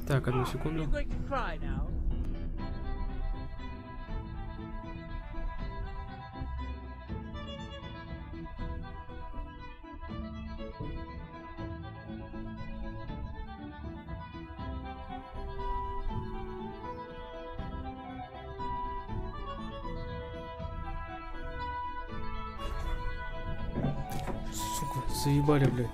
Так, одну секунду. Сука, заебали, блядь.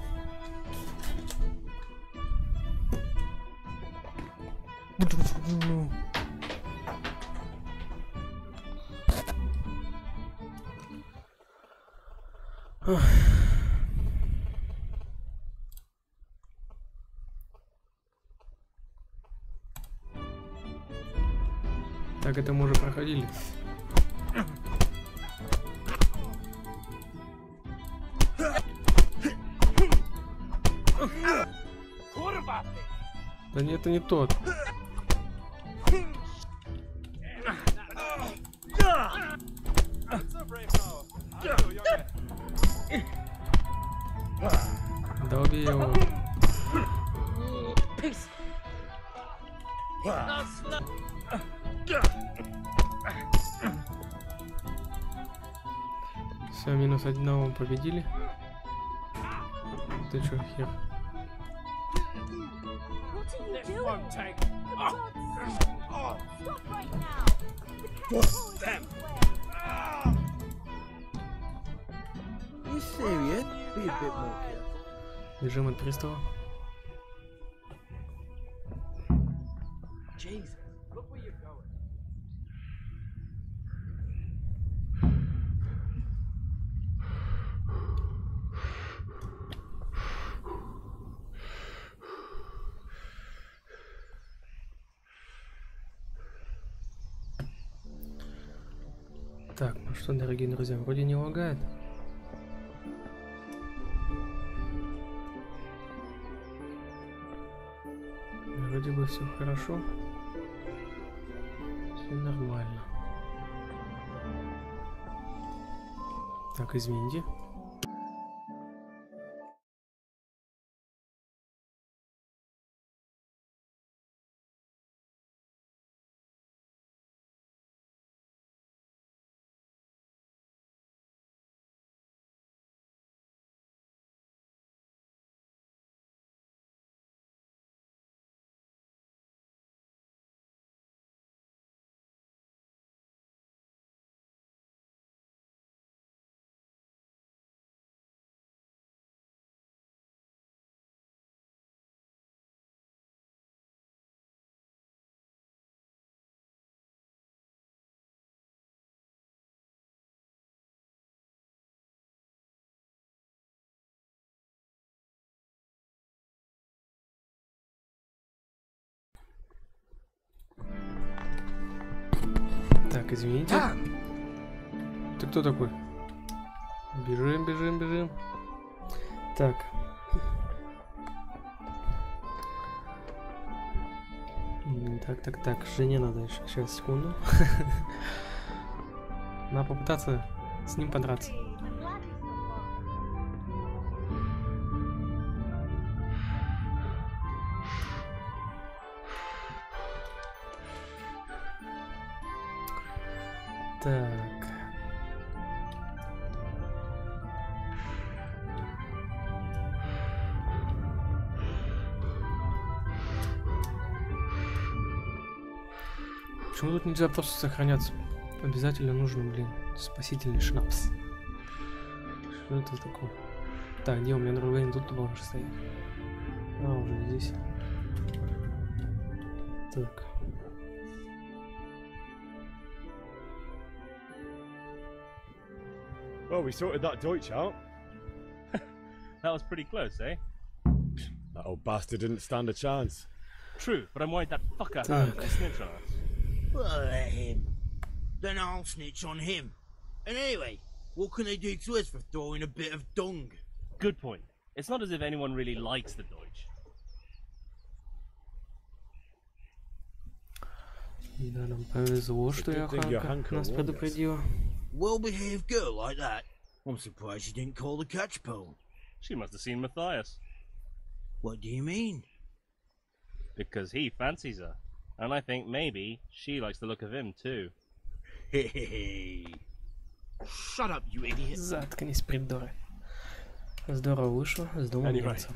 Так, это мы уже проходили. Да нет, это не тот. Да убей его. Все, минус одного победили. Ты чё, хер? Бежим от пристава. Так, ну что, дорогие друзья, вроде не лагает. Вроде бы все хорошо. Все нормально. Так, извините. Так, извините. Ты кто такой? Бежим, бежим, бежим. Так. Так. Жене надо еще. Сейчас, секунду. Надо попытаться с ним подраться. Так. Почему тут нельзя просто сохраняться? Обязательно нужен, блин, спасительный шнапс. Что это такое? Так, где у меня другой? Тут должен стоять. А, уже здесь. Так. Well, we sorted that Deutsch out. That was pretty close, eh? That old bastard didn't stand a chance. True, but I'm worried that fucker had a snitch on us. Well, let him. Then I'll snitch on him. And anyway, what can they do to us for throwing a bit of dung? Good point. It's not as if anyone really likes the Deutsch. Да, нам повезло, что Яханка нас предупредила. Well-behaved girl like that. I'm surprised she didn't call the catch pole. She must have seen Matthias. What do you mean? because he fancies her. And I think maybe she likes the look of him too. Hey. Shut up, you idiot. Заткнись, придурок. Здорово вышло, с домом Anyway. немца.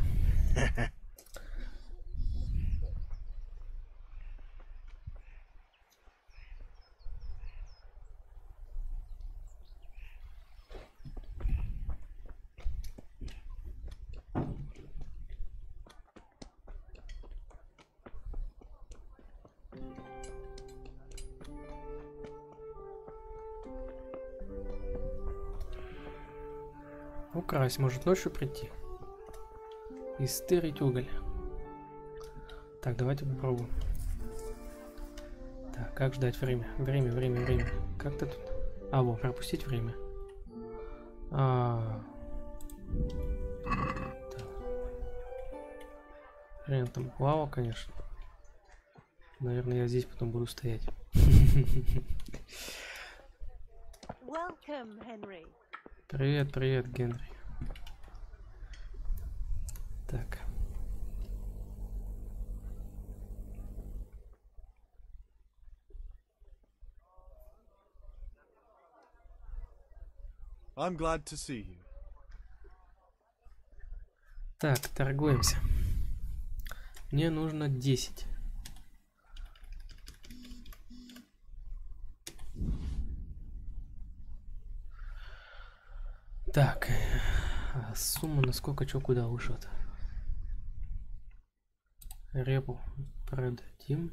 Украсть, может ночью прийти. И стырить уголь. Так, давайте попробуем. Так, как ждать время? Время. Как ты тут? А, вот, пропустить время. Так. Хрен там плавал, конечно. Наверное, я здесь потом буду стоять. Welcome, Henry. Привет, Генри. Так. I'm glad to see you. Так, торгуемся. Мне нужно 10. Так, а сумма на сколько, чё, куда ушла-то? Репу продадим.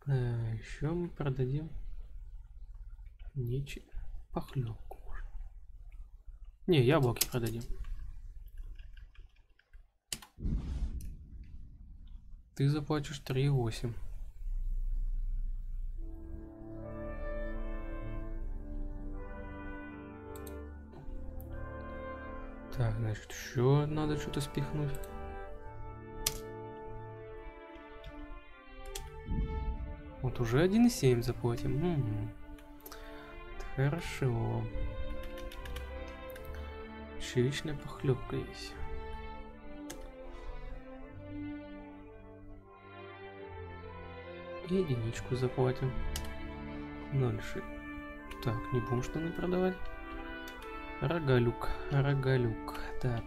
Еще мы продадим похлебку. Не, яблоки продадим. Ты заплатишь 3,8. Так, значит, еще надо что-то спихнуть. Вот уже 1,7 заплатим. Хорошо. Чечная похлебка есть. И единичку заплатим. 0,6. Так, не будем штаны продавать. Рогалюк. Так.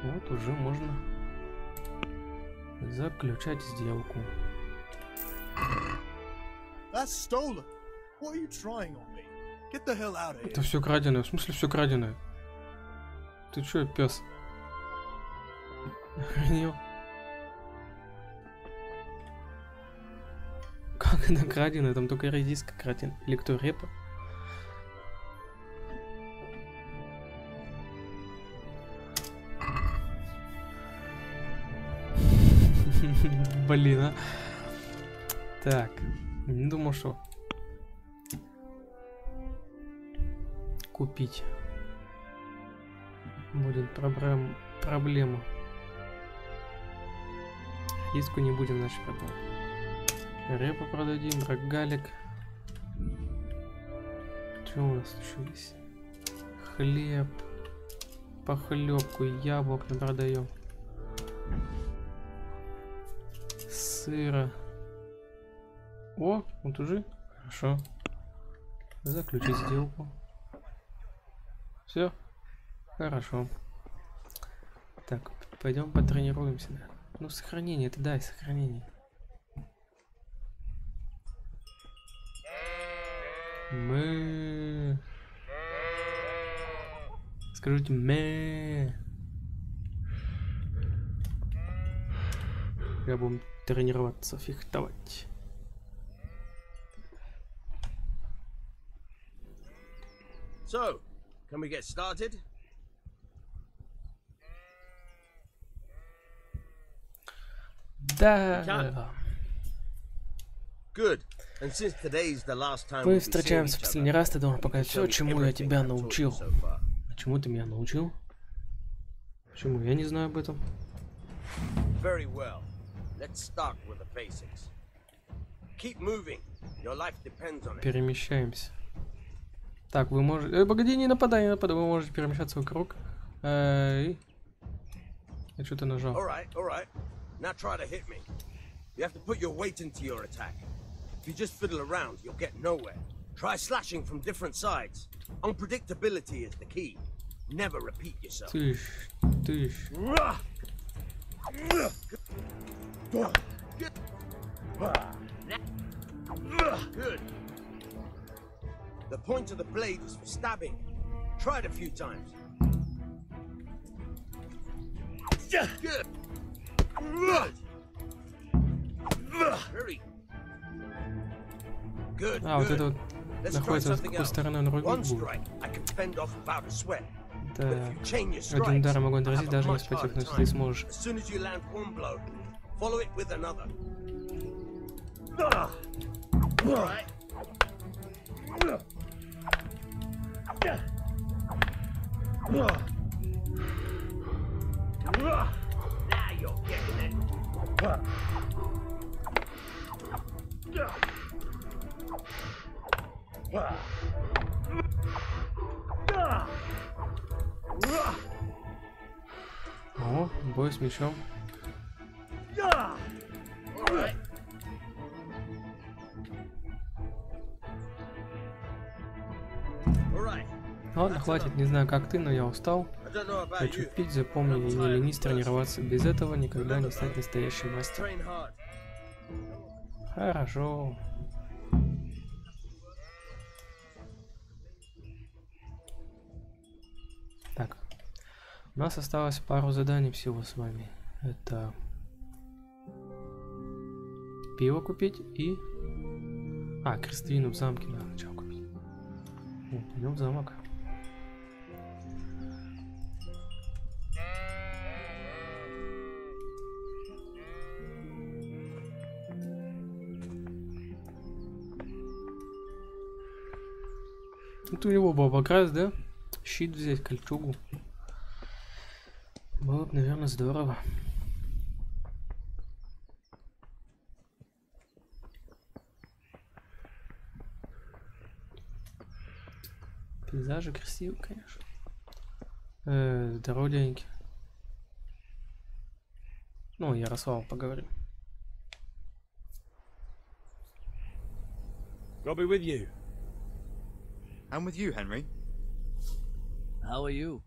Вот уже можно заключать сделку. That's stolen. What are you trying on me? Get the hell out of here. Это все краденое. В смысле все краденое? Ты чё, пес? Охренел? Как это краденое? Там только редиска краден. Или кто, репа? Блин, а. Так, не думал, что купить будет проблема. Иску не будем, значит, продавать. Репу продадим, рогалик. Что у нас еще есть? Хлеб, похлебку, яблок не продаем. Сыра. О, вот уже. Хорошо. Заключить сделку. Все. Хорошо. Так, пойдем потренируемся. Да? Ну, сохранение, ты дай сохранение. Мы. Скажите мы. Я буду тренироваться, фехтовать. So, can we get started? Да. Good. And since today's the last time Мы встречаемся в последний раз, ты должен показать все, чему я тебя научил. А чему ты меня научил? Почему? Я не знаю об этом. Very well. Let's start with the basics. Keep moving. Your life depends on it. Перемещаемся. Так, вы можете... погоди, не нападай, не нападай. Вы можете перемещаться вокруг. Я что-то нажал. All right. Now try to hit me. You have to put your weight into your attack. If you just fiddle around, you'll get nowhere. Try slashing from different sides. Unpredictability is the key. Never repeat yourself. Тыщ. Good. The point of the blade is for stabbing. Try it a few times. Good. Very good. А, вот это вот Let's try находится с something какой else. стороны он рубить One будет. strike, I can fend off without a sweat. But Так. if you chain your Один strikes, ударом огонь I отразить, have a даже не much вспотев, harder но если ты time. сможешь. As soon as you land one blow, follow it with another. Alright. Now you're getting it. О, бой с мечом. Alright. Alright. Ладно, хватит, не знаю как ты, но я устал. I don't know about Хочу you. пить, запомни, и не ленись тренироваться. Без этого никогда не стать настоящим мастером. Train hard. Хорошо. Так. У нас осталось пару заданий всего с вами. Это пиво купить и... А, крестовину в замке надо сначала купить. Пойдем в замок. Тут у него был покрас, да? Щит взять, кольчугу. Было бы, наверное, здорово. Пейзажи красивые, конечно. Здорово, деньги. Ну, Ярослав, поговорим. God be with you. I'm with you, Henry. How are you?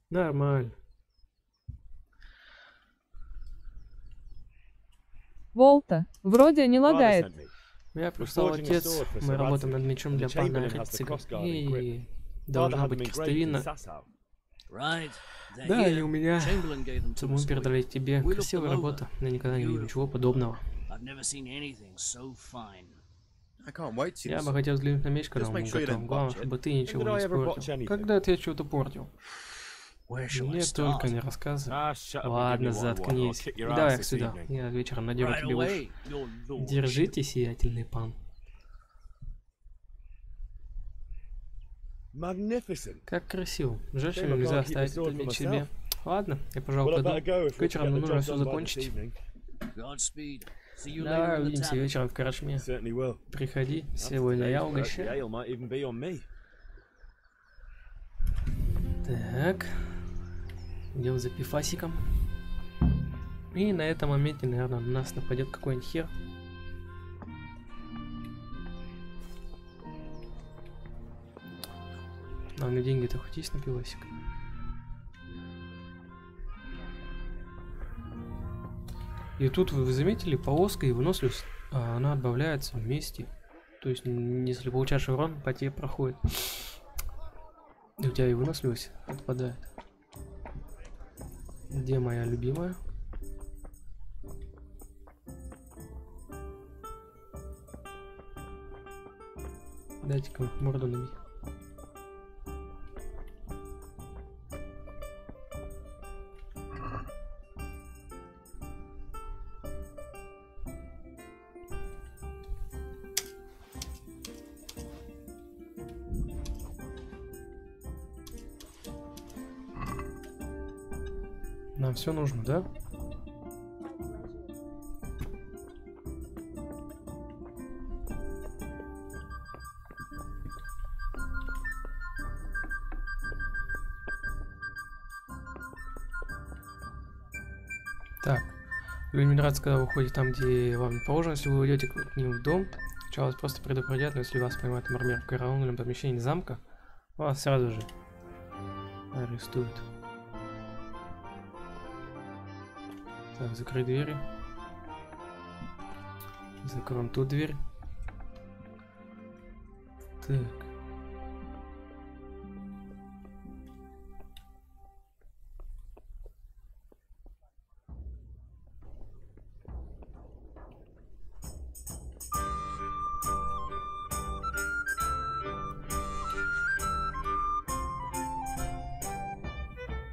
Нормально. Волта, вроде не Father лагает. sent me. Я прислал forging a отец. sword for Мы Sir работаем Radzik, над мечом and для the пана Chamberlain has the Герцога. crossguard and И Father должна had быть them engraved in крестовина. Sasau. Right. They're Да, here. и у меня. Chamberlain gave them to Мы us. передали тебе. We looked Красивая them over. работа. Я никогда не видел ничего подобного. I've never seen anything so fine. I can't wait to see Я this. бы хотел взглянуть на меч, когда Just он make будет sure you готов. don't Главное, botch it. чтобы ты ничего When did не I ever botch испортил. anything? Когда-то я что-то портил. Where shall I Мне start? только не рассказывай. Ah, shut up and give me Ладно, what I want. I'll заткнись. kick your Давай ass this сюда. evening. Я вечером надеру Right тебе уши. away, your lordship. Держите, сиятельный пан. Magnificent. Как красиво. Жаль, что Shame I нельзя can't keep оставить the sword этот for меч myself. себе. Ладно, я, пожалуй, Well, I better пойду. go if К we вечерам get the нужно job все done by this закончить. evening. Godspeed. See you later Давай in the увидимся tavern. вечером в карашме. Certainly will. Приходи, After сегодня я today's work, the угощаю. ale might even be on me. Так. Идем за пифасиком. И на этом моменте, наверное, на нас нападет какой-нибудь хер. А у меня деньги-то хоть есть на пивасик? И тут вы заметили, полоска и выносливость, она добавляется вместе. То есть, если получаешь урон, по тебе проходит. И у тебя и выносливость отпадает. Где моя любимая? Дайте-ка морду набить. Нам все нужно, да? Так. Иллюминация, когда вы уходите там, где вам не положено, если вы уйдете к ним в дом, сначала вас просто предупредят, но если вас поймают, например, в караульном помещении замка, вас сразу же арестуют. Так, закрой двери. Закроем ту дверь. Так.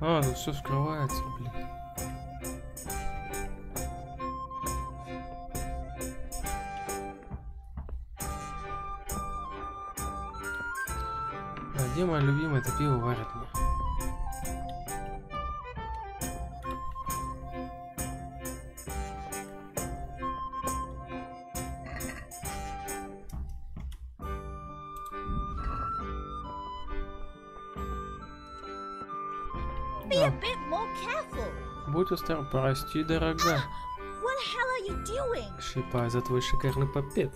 А, тут все скрывается, блин. А где моя любимая это пиво варят мне? Be a bit more careful. Будь осторожен, прости, дорога. What the hell are you doing? Шипай за твой шикарный попец.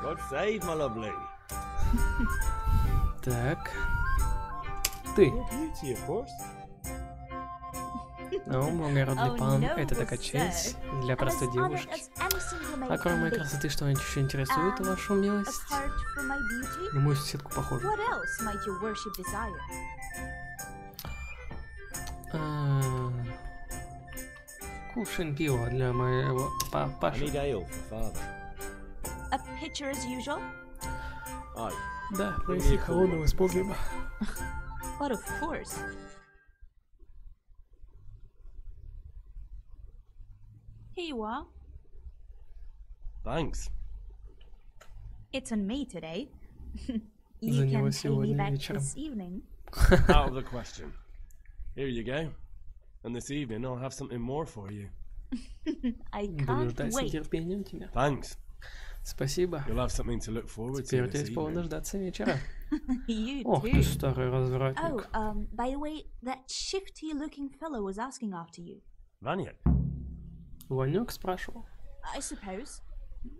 God save, my lovely. Так. Ты. Your beauty, of course. О, благородный Oh, пан, no, это такая sir. честь для I'm простой as honored девушки. as anything you may А кроме моей be. красоты, что-нибудь еще интересует вашу милость? Apart from my beauty, На мою соседку похоже. what else might your worship desire? Кувшин пива для моего I папаши. need ale for father. A pitcher as usual? Aye. Да, принеси холодного из погреба. But of course. Here you are. Thanks. It's on me today. За You него can pay me сегодня back вечером. this evening. Out of the question. Here you go. And this evening I'll have something more for you. I Буду can't ждать с wait. нетерпением тебя. Thanks. Спасибо. You'll have something to look forward to Теперь у тебя this есть повод evening. дождаться вечера. You Ох ты, too. старый развратник. Oh, by the way, that shifty-looking fellow was asking after you. Vanya. Ванек спрашивал. I suppose.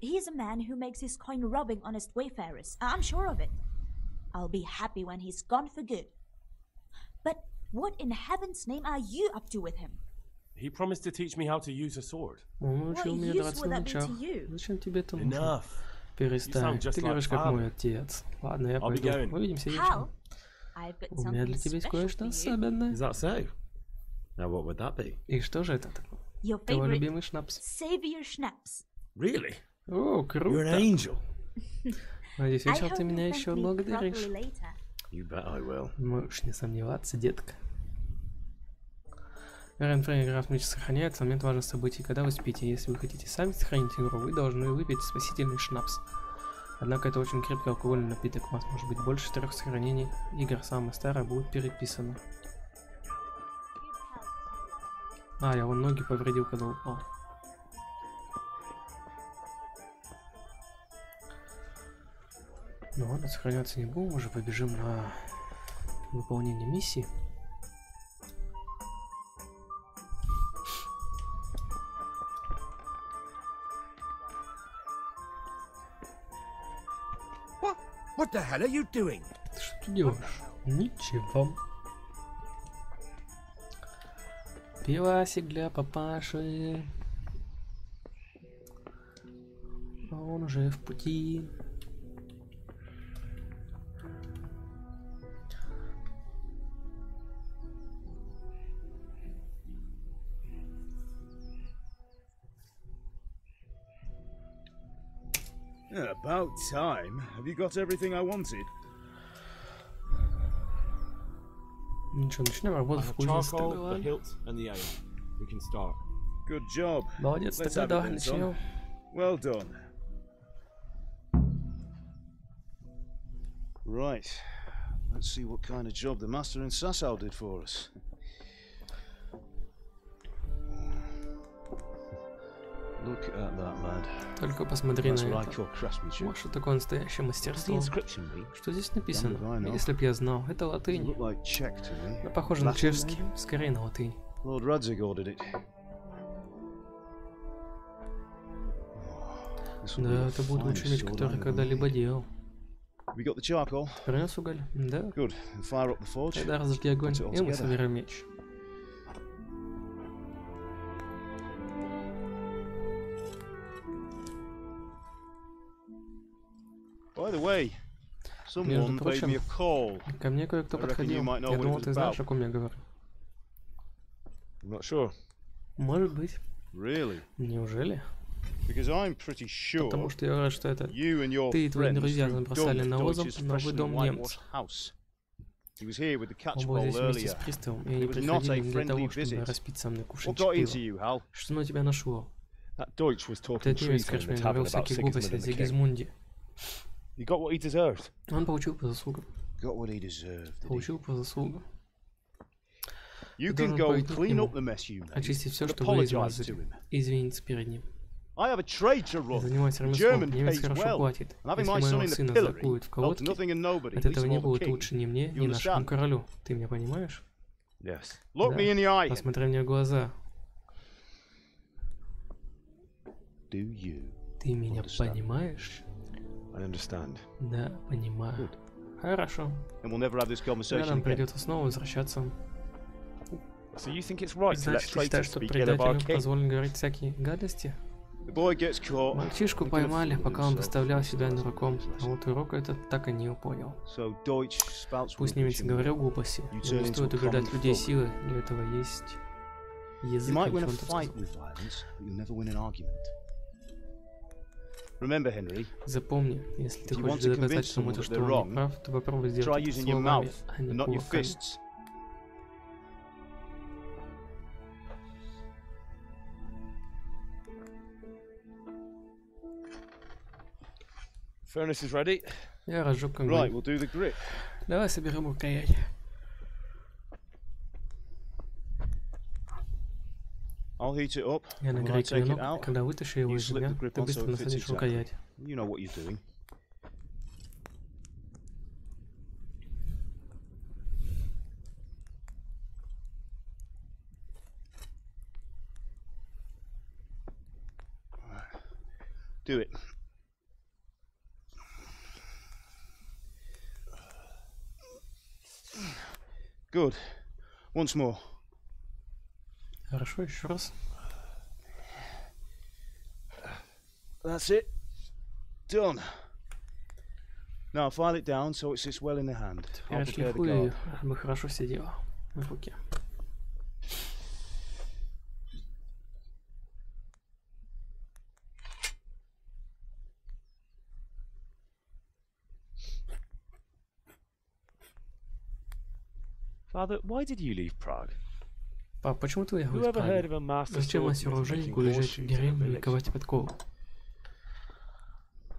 He's a man who makes his coin robbing honest wayfarers. I'm sure of it. I'll be happy when he's gone for good. But what in heaven's name are you up to with him? He promised to teach me how to use a sword. Он учил What меня use драться would на that be мечах. to you? Зачем тебе это нужно? Enough. Перестань. You sound just Ты говоришь, like как мой father. отец. Ладно, я I'll be пойду. going. Увидимся Hal, вечером. I've got У меня для something тебя есть special кое-что for you. особенное. Is that so? Now what would that be? И что же это такое? Your Твой favorite любимый шнапс. savior schnapps. Really? О, You're an круто. angel. Надеюсь, I вечером hope ты you'll меня thank еще me благодаришь. properly later. You bet I will. Можешь не сомневаться, детка. Рейнфрей игра в ночь сохраняется, момент важных событий, когда вы спите. Если вы хотите сами сохранить игру, вы должны выпить спасительный шнапс. Однако это очень крепкий алкогольный напиток, у вас может быть больше 3 сохранений. Игр самая старая будет переписана. А, я вон ноги повредил, когда упал. Ну ладно, сохраняться не будем, уже побежим на выполнение миссии. What the hell are you doing? Ты что ты делаешь? Ничего. Пивасик для папаши. А он уже в пути. About time. Have you got everything I wanted? Ну что, начнем работать в кузне Charcoal, the стола. hilt, and the ale. We can start. Good job. Молодец, Let's тогда have it давай then, son. начнем. Well done. Right. Let's see what kind of job the master in Sasau did for us. Look at that, lad. Только посмотри That's на what I это. call craftsmanship. Вот что такое настоящее What's the мастерство. inscription read? Что здесь написано? Damned if I know. Если б я знал, это Doesn't латынь. look like Czech to me. Но похоже на Latin, чешский, maybe? скорее на латынь. Lord Radzig ordered it. Да, это будет лучший меч, который когда-либо делал. We got the charcoal. Принес уголь? Да. Good. And fire up the forge. Тогда разожги огонь, Put it all и мы together. соберем меч. By the way, someone paid me a call. Ко мне кое-кто I reckon подходил. you might know Я what it думал, was ты знаешь, about. о ком я говорю. I'm not sure. Может быть. Really? Неужели? Because I'm pretty sure Потому что я рад, что это you and your ты и твои friends друзья threw забросали dung at навозом Deutsch's новый freshly дом немца. whitewashed house. He was here with the catch Он был pole здесь вместе с earlier. приставом, и они It was not приходили a не для того, friendly чтобы visit. распить со мной What кувшинчик got into пива. you, Hal? Что на тебя нашло? That Deutsch was talking Этот немец, treason in конечно, the говорил tavern about всякие Sigismund глупости о and the king. Сигизмунде. He got what he deserved. Он получил по заслугам. Got what he deserved. Did he? Получил по заслугам. You Ты can должен go пойти к clean нему, up the mess you made. очистить все, and что вы apologize измазали, to him. и извиниться перед ним. I have a trade to Я run. занимаюсь The ремеслом, German немец pays хорошо well. платит. And having Если my son моего in the сына pillory закуют в helps колодки, nothing and nobody, от least этого of не all the будет king. лучше ни мне, You ни нашему understand? королю. Ты меня понимаешь? Yes. Look me in the eye. Посмотри мне в глаза. Do you? Ты меня Understand. понимаешь? I understand. Да, понимаю. Хорошо. And we'll never have this Тогда conversation нам again. придется снова возвращаться. So you think it's right to let Значит, ты считаешь, traitors что speak ill of our предателям king? позволено говорить всякие гадости? The boy gets caught. Мальчишку поймали, пока он выставлял себя дураком. А вот урок этот так и не понял. So Deutsch spouts Пусть немец и говорил глупости, но не стоит убеждать людей силы. Для этого есть You язык, might о win a чем ты fight сказал. with violence, but you'll never win an argument. Remember, Henry, Запомни, если ты If you want хочешь to доказать convince кому-то, someone что that they're он wrong, не прав, то попробуй try сделать это using your словами, mouth а не and not your кулаками. fists. Furnace is ready. Я разжег Right, огонь. we'll do the grip. Давай соберем рукоять. I'll heat it up. Я and when I нагрею take it клинок, out, когда вытащу его you из slip огня, the grip ты on so быстро it fits насадишь exactly. рукоять. You know what you're doing. Do it. Good. Once more. Хорошо, еще раз. That's it. Done. Now file it down so it sits well in the hand. Я I'll prepare the шлифую ее, guard. чтобы хорошо сидела в руке. Father, why did you leave Prague? Пап, почему ты уехал из Whoever heard Праги? of a master Зачем swordsmith мастеру-оружейнику making уезжать в horseshoes in a деревню и village? ковать подкову?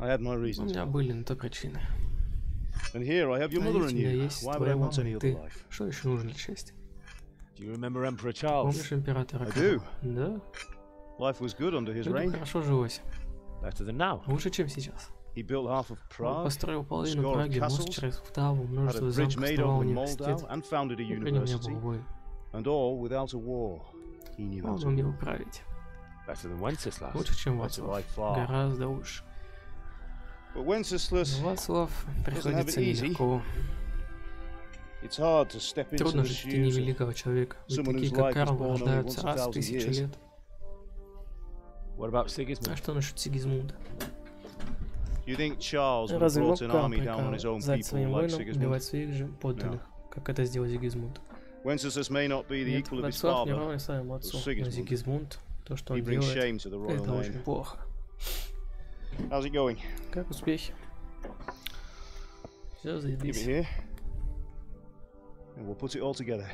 I had my У reasons. меня были на то причины. And here I have your А mother ведь and у меня you. есть Why would I твоя want мама any и other ты. life? Что еще нужно для счастья? Do you remember Emperor Charles? Помнишь императора I Карла? do. Да? Life was good under his Людям reign. хорошо жилось. Better than now. Лучше, чем сейчас. He built half of Он Prague, построил половину score of Праги, мост castles, через Втаву, had a множество bridge замков, made основал over университет. Moldau, and founded a И при нем не university. было войн. And all without a war. He knew how Он to умел rule. править. Better than Wenceslas. Лучше, чем Better Вацлав. by far. Гораздо лучше. But Wenceslas, Но Вацлав приходится have it easy. нелегко. it's hard to step into Трудно the жить в тени shoes of великого человека. Ведь someone такие, whose как life was Карл, born only рождаются once a раз в 1000 тысячу years. лет. What about А Sigismund? что насчет Сигизмунда? You think Charles would have Разве brought мог an Карл army down on his own приказать people своим like воинам Sigismund? убивать своих же подданных, как это сделал Сигизмунд? Wenceslas may not be the Нет, equal of his Вацлав не father. равен своему отцу, но Sigismund. Сигизмунд, то, что He он brings делает, shame to the royal это очень name. плохо. How's it going? Как успехи? Все Give it заебись. here. And we'll put it all together.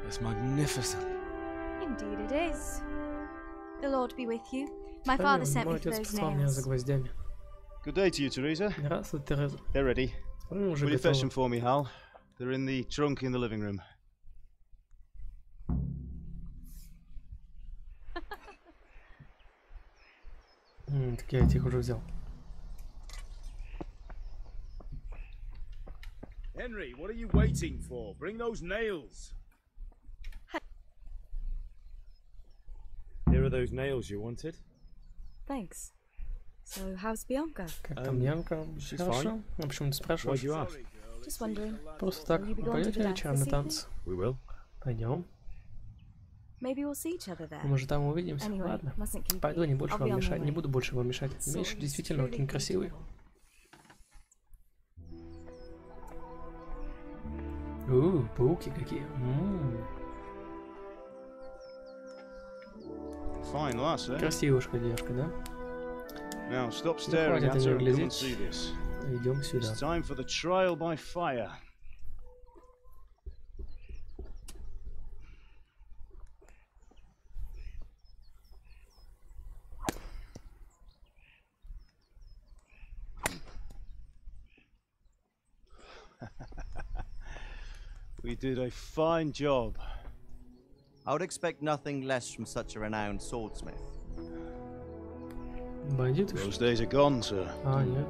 It's magnificent. Indeed it is. The Lord be with you. My Аминь. father sent Мой me for отец those послал меня за nails. гвоздями. Good day to you, Teresa. Здравствуй, Тереза. They're ready. Мы уже Will you fetch them готовы. for me, Hal? They're in the trunk in the living room. Так я этих уже взял. Henry, what are you waiting for? Bring those nails. Here are those nails you wanted. Thanks. So, how's Bianca? Как там Янка? Хорошо. А почему ты спрашиваешь? Just wondering. Просто так. Will you be going to Пойдете the dance вечером this на evening? танцы? We will. Пойдем. Maybe we'll see each other there. Может, там увидимся? Anyway, Ладно. mustn't keep Пойду, не you. больше I'll be вам on my мешать. Не way. буду больше вам мешать. Меч действительно очень красивый. Пауки какие. Fine lass, eh? Красивушка девушка, да? Now stop Ну, staring хватит at на her нее and come and глядеть. see this. Идем сюда. It's time for the trial by fire. We did a fine job. I would expect nothing less from such a renowned swordsmith. Бандиты, Those что? days are gone, sir. А, нет.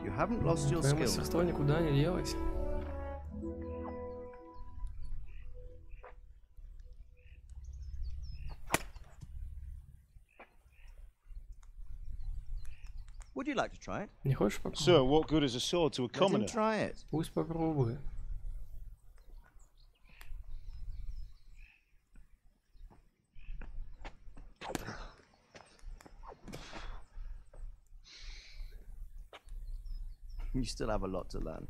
You haven't lost your Твое skill. мастерство никуда не делось. Would you like to try it? Не хочешь попробовать? Sir, what good is a sword to a Let him commoner? try it. Пусть попробует. You still have a lot to learn.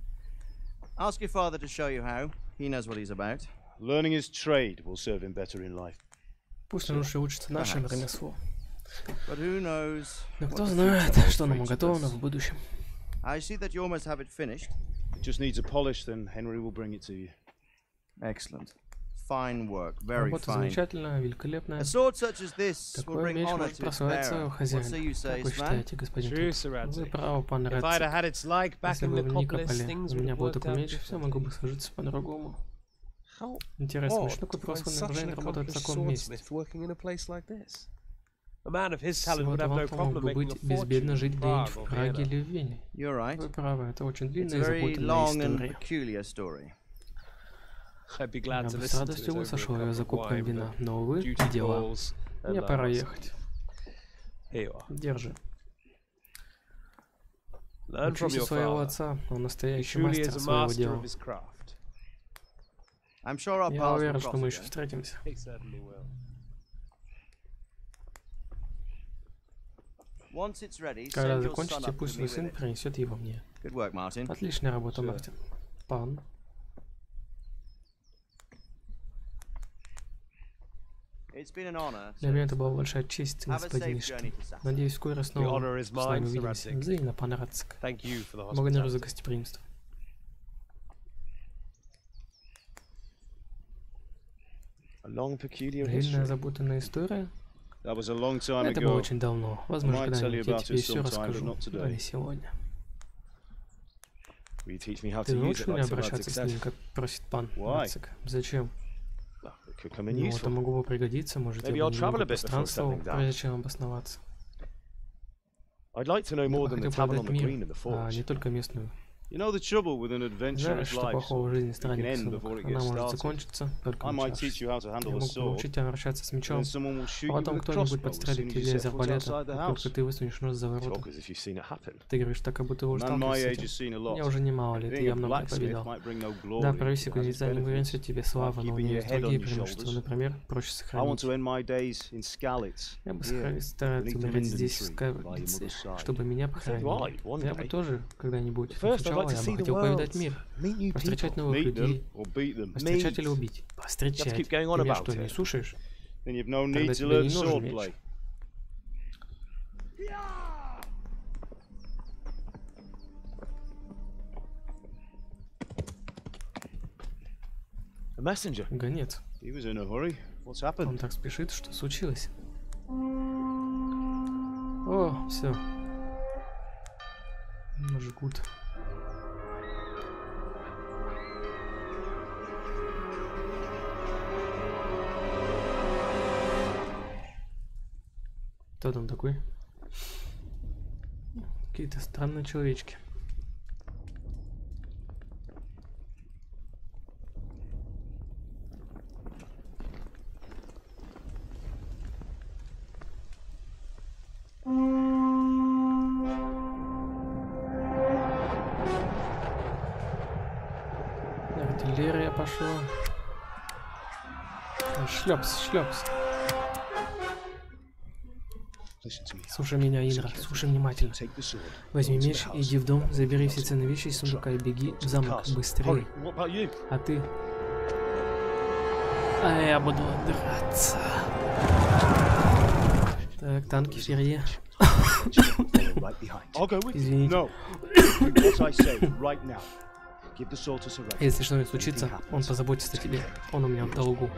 Ask your father to show you how. He knows what he's about. Learning his trade will serve him better in life. Пусть он лучше учится нашему ремеслу. But who knows? Но what кто the знает, future что нам holds for each of уготовано us. в будущем. I see that you almost have it finished. It just needs a polish, then Henry will bring it to you. Excellent. Fine work. Very Работа fine. замечательная, великолепная. A sword such as this will Такой bring меч honor может to its прославиться bearer. хозяин. What say you, Как вы Sage Man? считаете, господин True, Тут? Sir Вы Radzik. правы, пан If I'd have Радzik. had its like back Если in бы the в Nicopolis, Никополе things у would меня have был worked такой out меч, все могло бы differently. сложиться по-другому. How Интересно, odd что такое to find просто such an награждение работает в accomplished таком месте? swordsmith working in a place like this. A man of his С talent его would have no талантом мог problem бы making a быть безбедно fortune жить in где-нибудь Prague в or Праге Vienna. или в Вене. You're right. Вы правы, это очень It's длинная a и very запутанная long and история. peculiar story. I'd be Я glad to бы с listen to it радостью over a выслушал cup ее of за кубком wine, вина, but но, увы, duty дела. calls, and Мне I пора must. ехать. Here you are. Держи. Learn from Учись у your своего father. отца, он He настоящий truly мастер is a своего master дела. of his craft. I'm sure our Я paths will уверен, что cross мы еще again. встретимся. He certainly will. Once it's ready, Когда send your son закончите, up пусть to me свой сын with it. принесет его мне. Good work, Martin. Отличная работа, Sure. Мартин. Пан. It's been an honor. Для меня это была большая честь, Have a господин safe Ишкин. journey to Saturn. Надеюсь, вскоре снова honor is с вами mine, Sir увидимся. Radzik. Взаимно, пан Радzik. Thank you for the Благодарю за hospitality. гостеприимство. A long, peculiar Длинная history. запутанная история. That was a long time Это было ago. очень давно. I Возможно, might tell you когда-нибудь я about тебе it все sometime, but расскажу, not но today. не сегодня. Will you teach me how Ты to use it научишь меня like Sir обращаться Radzik с ним, said? как просит пан Why? Радzik? Зачем? Well, it could come in Ну, это useful. могло бы пригодиться, может, Maybe я I'll бы travel немного a bit before пространствовал, settling down. прежде чем обосноваться. I'd like to know Я more бы than the хотел tavern on продать the мир, green and the а forge. не только местную. You know the trouble with an Знаешь, adventurer's что life, плохого в so жизни it can странника, end сынок? before it Она gets может started. закончиться, только I might teach начавшись. you how to Я handle a мог бы sword, научить тебя обращаться с and мечом, then someone will shoot а you потом with a кто-нибудь crossbow as подстрелит soon as тебя you из set foot арбалета, outside the как только house. ты высунешь нос за ворота. Talk as if you've seen it happen. Ты говоришь так, как будто вы уже Man my сталкивались age с has этим. seen a Я lot. уже немало лет, и Being я a многое blacksmith повидал. might bring no Да, glory, but профессия it has its кузнеца не принесет benefits, тебе славы, like но у keeping нее your есть head on другие your преимущества. shoulders. Например, проще I want сохранить. to end my days in Skalitz, Я бы here, старался beneath the умереть linden здесь, в tree, by your Скавице, mother's side. чтобы меня So do похоронили. I, one Я бы day. тоже когда-нибудь. But first, I'd Сначала like to я see бы the хотел повидать world, мир, meet new повстречать people, новых meet them людей, or beat them, повстречать или meet. убить. Повстречать. Just keep going on Ты меня about что, не it. слушаешь? Then you've no Тогда need to тебе learn не нужен swordplay. меч. A messenger. Гонец. He was in a hurry. What's happened? Он так спешит, что случилось. О, все. Жгут. Кто там такой? Какие-то странные человечки. Артиллерия пошла. Шлепс, шлепс. Слушай меня, Индра, слушай внимательно. Возьми меч, иди в дом, забери все ценные вещи из сундука и беги в замок быстрее. А ты? А я буду драться. Так, танки впереди. Извините. Если что-нибудь случится, он позаботится о тебе. Он у меня в долгу.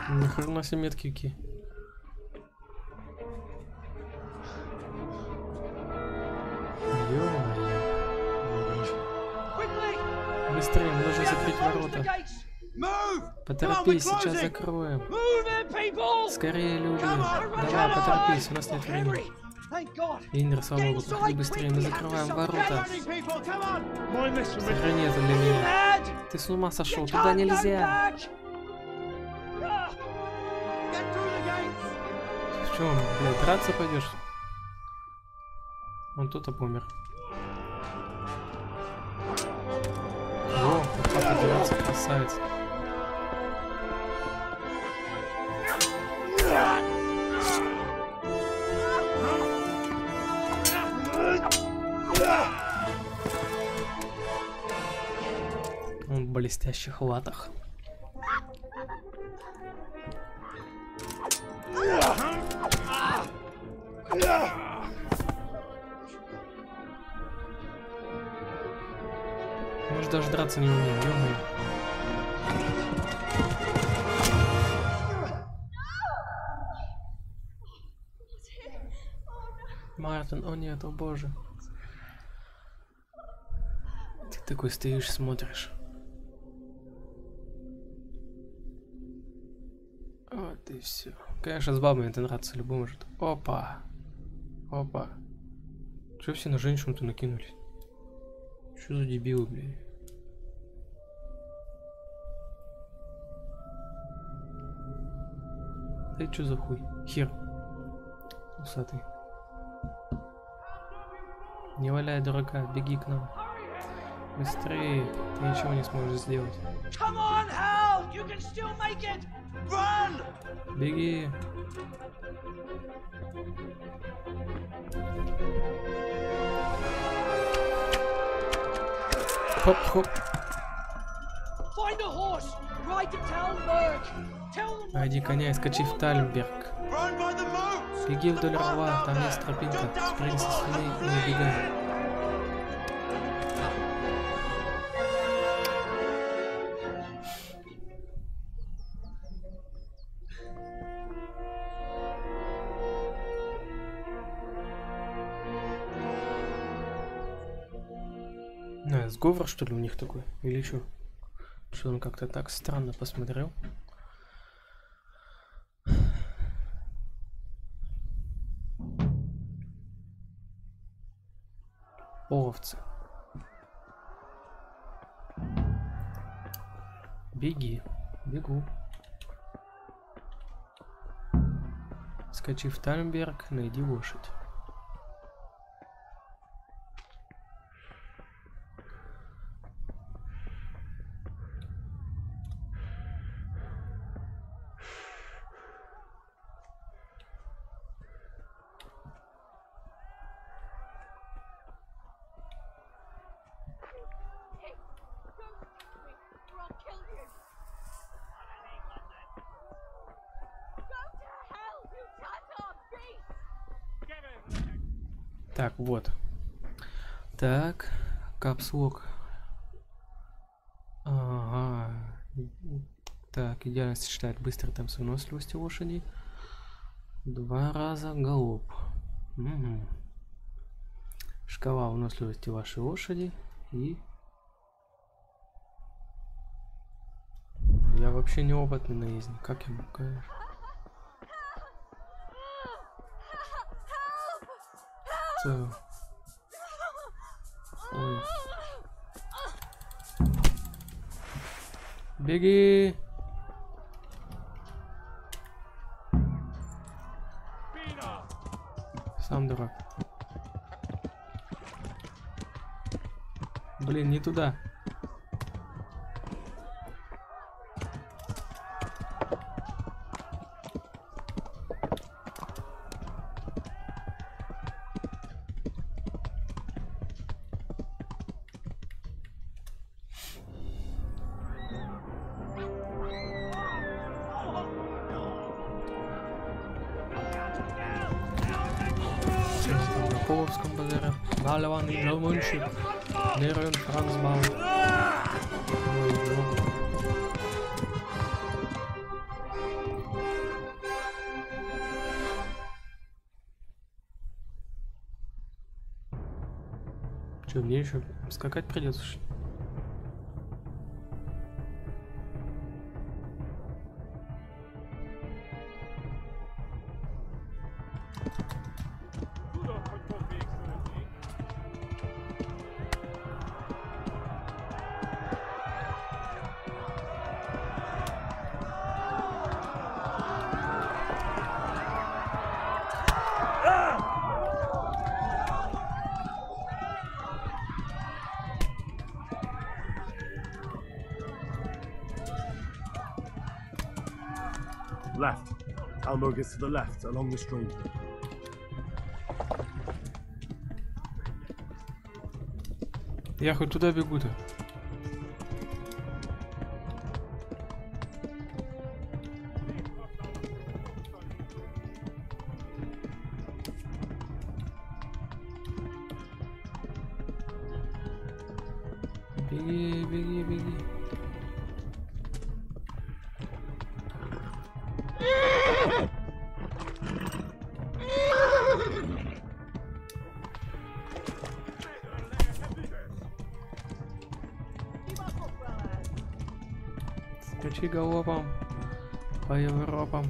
Нахрена себе метки какие. Быстрее, мы должны закрыть ворота. Поторопись, сейчас закроем. Скорее, люди. Давай, поторопись, у нас нет времени. Индра, слава богу, проходи быстрее, мы закрываем ворота. Сохрани это для меня. Ты с ума сошел, туда нельзя. Что, блядь, драться пойдешь? Он тут помер. О, папа дерется, красавец. Он в блестящих латах. Мы же даже драться не умеем, ё-моё. Мартин, о нет, о боже. Ты такой стоишь, смотришь. Вот и все. Конечно, с бабами это нравится любому может. Опа. Опа. Че все на женщину-то накинулись? Что за дебилы, блядь? Да что за хуй? Хер. Усатый. Не валяй, дурака, беги к нам. Быстрее, ты ничего не сможешь сделать. Беги. Хоп-хоп. Найди коня и скачи в Тальмберг. Беги вдоль рва, там есть тропинка. Спрыгни со стены и убегай. Сговор, что ли, у них такой? Или что? Что он как-то так странно посмотрел. Овцы. Беги. Бегу. Скачи в Тальмберг, найди лошадь. Так, вот. Так, капслок. Ага. Так, идеальность считает быстрый темп с выносливостью лошади. 2 раза галоп. Угу. Шкала выносливости вашей лошади. И... Я вообще не опытный наездник. Как я могу, конечно. Ой. Беги! Сам дурак. Блин, не туда. Половском базаре. Балаван и Джалмунши. Нервен Франсбаум. Че, мне еще скакать придется? Left. Talmud is to the left, along the stream. Я хоть туда бегу-то. Беги, беги, беги. Скачи галопом по Европам.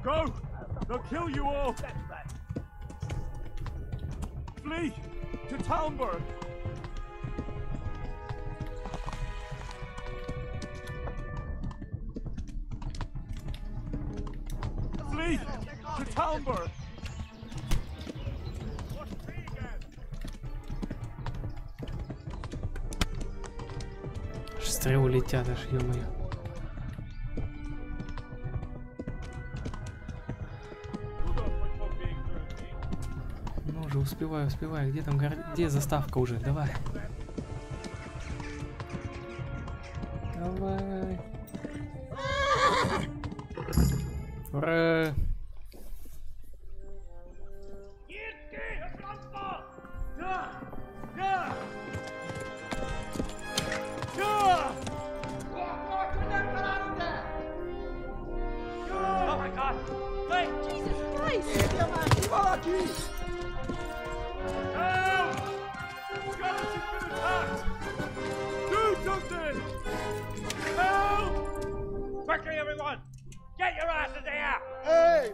Go! They'll kill you all! Flee! To Talmberg! Flee! To Talmberg! Стрелы летят, аж ё-моё. Ну уже успеваю, успеваю. Где там где заставка уже? Давай. Давай. Ура! Quickly, everyone! Get your asses here! Hey!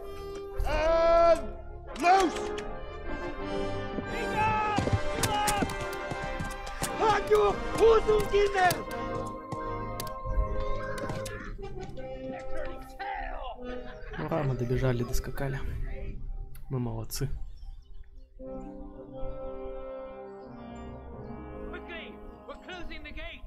And loose! Hajo! Hosenkinder! Ура, мы добежали, доскакали. Мы молодцы. Quickly! We're closing the gate!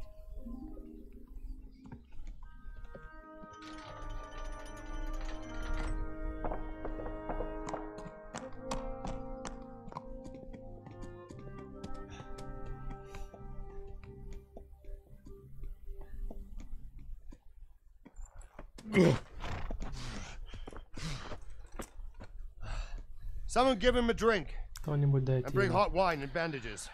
Someone give him a drink. Кто-нибудь дайте And bring ему. hot wine and bandages.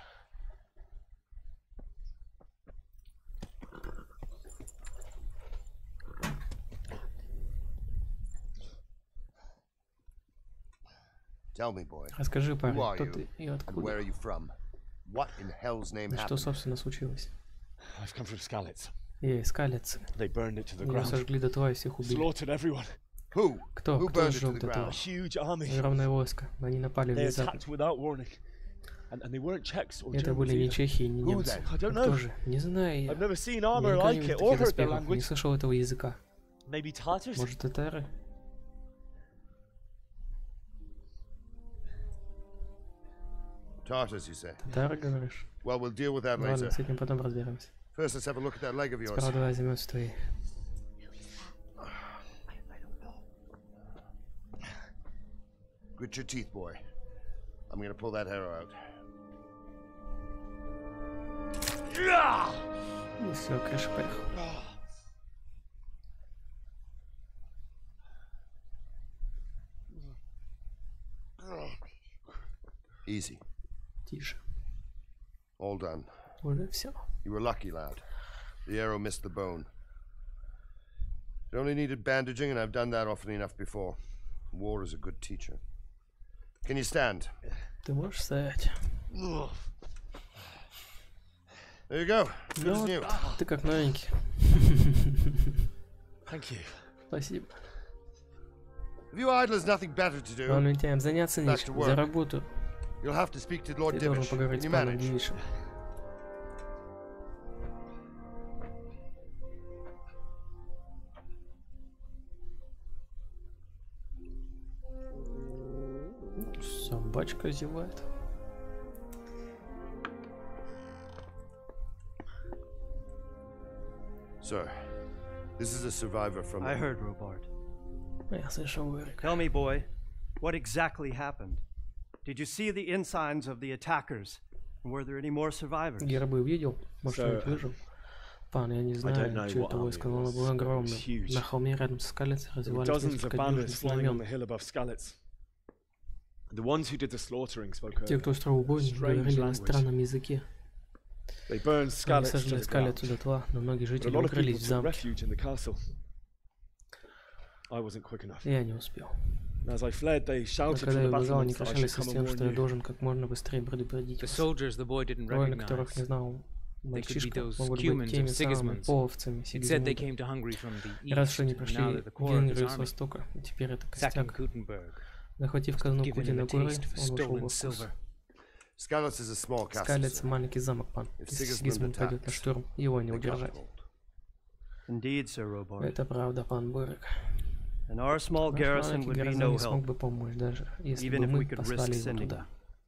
Tell me, boy. Расскажи, Who парень, are кто you ты и and откуда? where are you from? What in hell's name И что, happened? собственно, случилось? I've come from Skalitz. Ей, скалец. They burned it to the Ее ground. сожгли дотла и всех убили. Slaughtered everyone. Who? Кто? Who Кто burned it to сжег the дотла? ground? Huge army. Огромное войско. Они напали They внезапно. attacked without warning. And they weren't Czechs or Это были Germans не either. чехи и не Who немцы. then? I don't Кто know. же? Не знаю я. I've never seen Я armor никогда like не видел it or таких heard their доспехов, не language. слышал этого языка. Maybe Tartars? Может, татары? Tartars, you say? Татары, говоришь? Well, we'll deal with that Ладно, later. с этим потом разберемся. First, let's have a look at that leg of yours. Сперва давай займемся твоей. Grit your teeth, boy. I'm gonna pull that hair out. И все, крыша поехала. Easy. Тише. All done. Уже все. You were lucky, lad. The arrow missed the bone. It only needed bandaging, and I've done that often enough before. War is a good teacher. Can you stand? Ты можешь стоять? There you go. Good as Ну, new. ты как новенький. Thank you. Спасибо. Have you idlers nothing better to do? Вам лентяям заняться Back to нечем. work. За работу. You'll have to speak to Lord Ты должен Divish. поговорить Can с you паном manage? Дивишем. Собачка зевает. Sir, this is a survivor from... I heard, Robart. Я слышал вырок. Tell me, boy, what exactly happened? Did you see the ensigns of the attackers? And were there any more survivors? Гербы видел? Может, кто-нибудь выжил? Пан, я не знаю, что это войско, но оно было огромным. На холме рядом со скалицей There were развивались dozens of несколько banners дюжин flying on the знамен. hill above Skalitz. The ones who did the slaughtering spoke Те, кто устроил бойню, говорили на странном языке. They burned Они Skalitz to сожгли the ground. скалицу дотла, но многие But a жители lot of people укрылись в took замке. refuge in the castle. I wasn't quick enough. Я не успел. And as I fled, they Но shouted когда from я the убежал, они battlements that I кричали should со come and стен, что я warn you. должен как можно быстрее предупредить The вас. soldiers the boy didn't Воины, которых не recognize. знал They could be мальчишка, those могут быть Cumans теми or самыми Sigismunds. половцами It said they Сигизмунда. came to Hungary from the Раз east, что они and пришли now that the в core of his Венгрию с army, востока, и теперь это sacking костяк. Gutenberg, Захватив казну giving him Кудина a горы, taste of он ушел stolen во вкус. silver. Skalitz is a small castle, Скалец sir. маленький замок, пан. If Если Sigismund Сигизмунд пойдет на attacks, штурм, его не they can't удержать. hold. Indeed, Sir Robart. Это правда, пан Борик. And our small Наш garrison маленький would be гарнизон no не смог help, бы помочь, даже если even бы if мы we could risk послали его sending туда.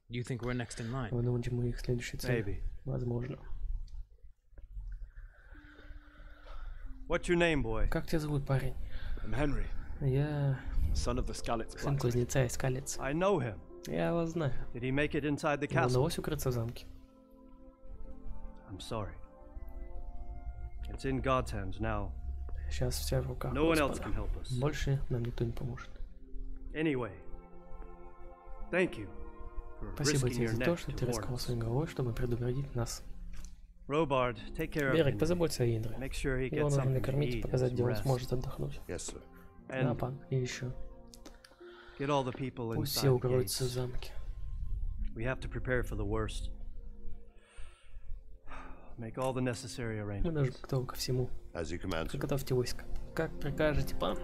Do you think we're next in line? Вы думаете, мы их следующей цель? Maybe. Возможно. What's your name, boy? Как тебя зовут, парень? I'm Henry, Я son of the Skalitz сын blacksmith. кузнеца из Скалец. I know him. Я его знаю. Did he make it inside the Ему castle? удалось укрыться в замке. I'm sorry. It's in God's hands now. Сейчас вся в руках No one else Господа. can help us. Больше нам никто не поможет. Anyway, thank you for Спасибо risking тебе your за то, neck что to ты warn рисковал us. своей головой, чтобы предупредить нас. Robard, take care of Берег, him. позаботься о Индре. Make sure he Его gets нужно something to накормить и eat показать, and где он rest. сможет отдохнуть. Yes, sir. Да, And пан. И еще. get all the people Пусть inside все the укроются в gates. замке. We have to prepare for the worst. Make all the necessary Мы должны arrangements. быть готовы ко всему. As you command, sir. Готовьте войско. Как прикажете, пан?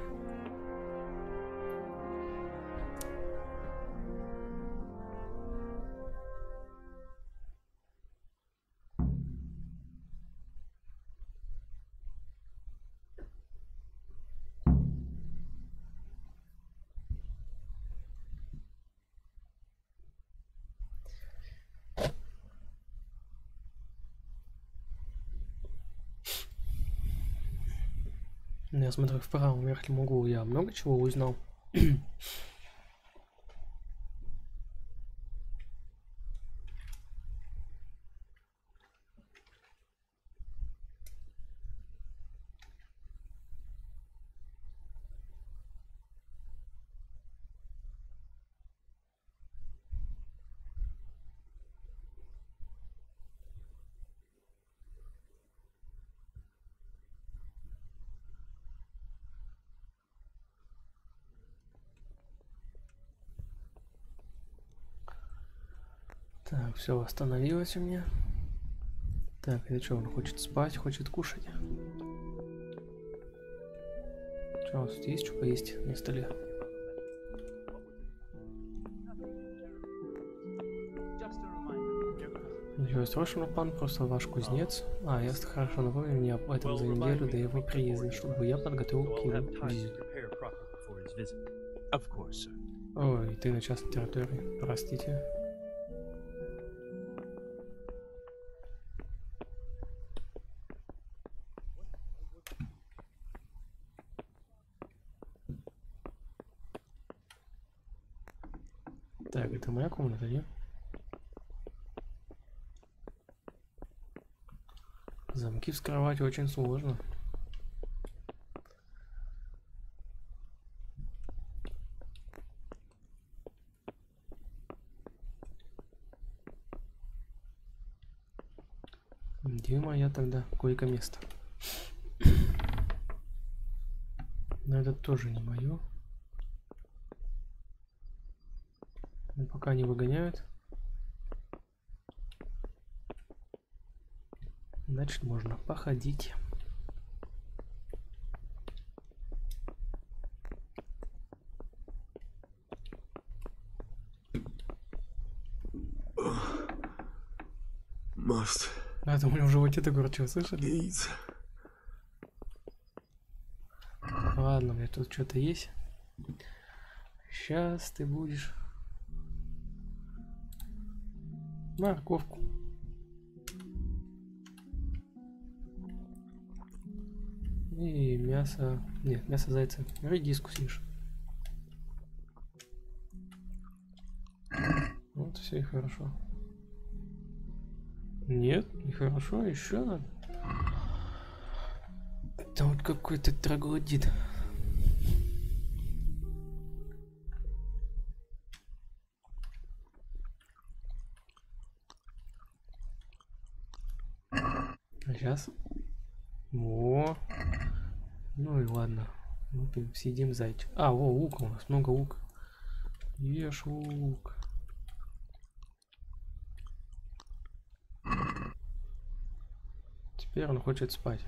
Я смотрю в правом верхнем углу, я много чего узнал. Так, все восстановилось у меня. Так, это что, он хочет спать, хочет кушать? Что, у нас тут есть что поесть на столе? Ничего страшного, пан, просто ваш кузнец. А, я хорошо напомню мне об этом за неделю до его приезда, чтобы я подготовил к его визиту. Ой, ты на частной территории, простите. Так, это моя комната, нет? Замки вскрывать очень сложно. Где моя тогда койко-место? Но это тоже не мое. Но пока не выгоняют. Значит, можно походить. Must. А, там у меня в животе такое что, слышали? Ладно, у меня тут что-то есть. Сейчас ты будешь морковку. И мясо... Нет, мясо зайца. Редиску съешь. Вот, все и хорошо. Нет, нехорошо, еще надо. Там вот какой-то троглодит. А сейчас. О. Ну и ладно. Выпьем, съедим зайчик. А, во, лука у нас, много лука. Ешь лук. Теперь он хочет спать.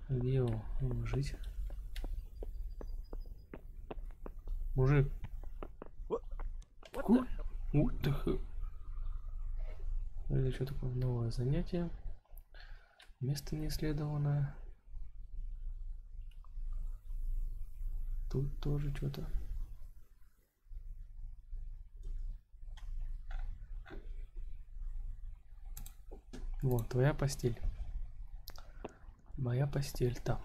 Где его уложить? Мужик. Отдых. Это что такое? Новое занятие. Место неисследованное. Тут тоже что-то. Вот, твоя постель. Моя постель там.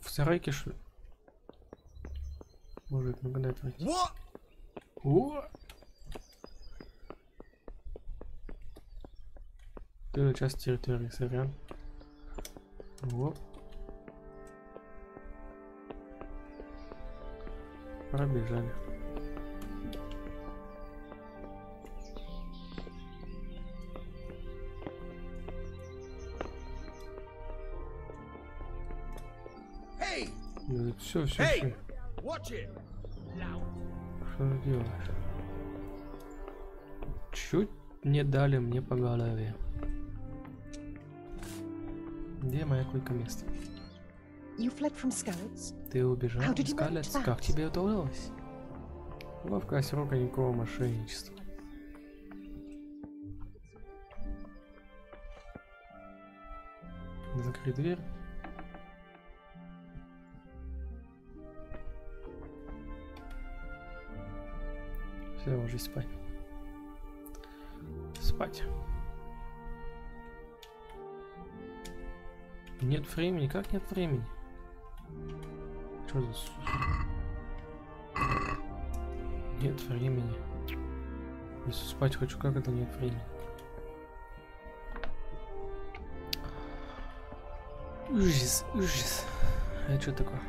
В сарайке, что ли? Мужик, ну-ка дай пройти. О! Первая часть территории, сорян. Вот. Пробежали. Все. Что ты делаешь? Чуть не дали мне по голове. Где моя койко-место? Ты убежал от Скалец? Как тебе это удалось? Ловкая срока никакого мошенничества. Закрой дверь. Все, ложись спать. Спать. Нет времени? Как нет времени? Что за Нет времени. Если спать хочу, как это нет времени? Ужас, ужас. А что такое?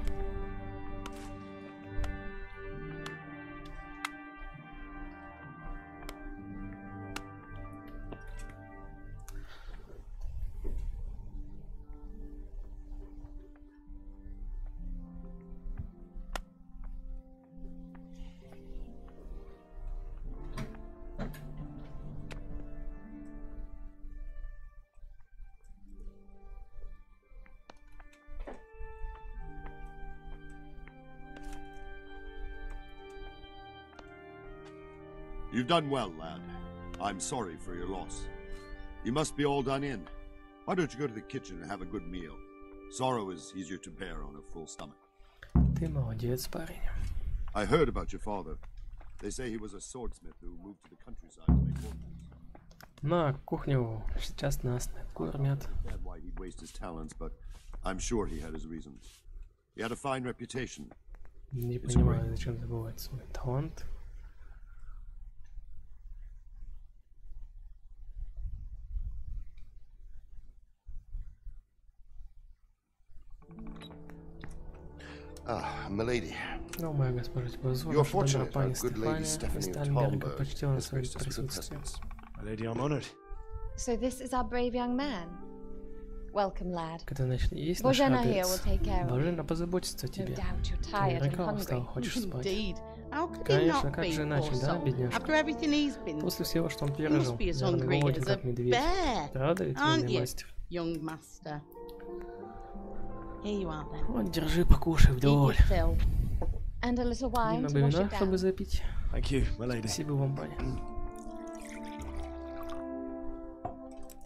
You've done well, lad. I'm sorry for your loss. You must be all done in. Why don't you go to the kitchen and have a good meal? Sorrow is easier to bear on a full stomach. Ты молодец, парень. I heard about your father. They say he was a swordsmith who moved to the countryside to make ornaments. На кухню сейчас нас накормят. Why he'd waste his talents, but I'm sure he had his reasons. He had a fine reputation. Не понимаю, зачем забывать свой талант. Ah, milady. Ну, моя госпожа, тебе позволю, что добра пани Стефания из Стальберга почтила на своем присутствии. Lady, I'm honored. So this is our brave young man. Welcome, lad. Когда начнет есть наш Bojana here will адрес, take care of you. Божена позаботится о No тебе. doubt you're Ты tired and наверняка устал, hungry. хочешь спать. Indeed. How could he Конечно, not как be, же иначе, poor да, soul? бедняжка? After everything he's been После всего, что он through, пережил, must be as наверное, hungry голоден, as как a медведь. bear, Правда ведь, aren't юный you, мастер? young master? Here you are then. Вот, держи, покушай Eat вдоволь. your fill. And a little wine Немного to wash вина, it чтобы down. запить. Thank you, my lady. Спасибо вам, паня.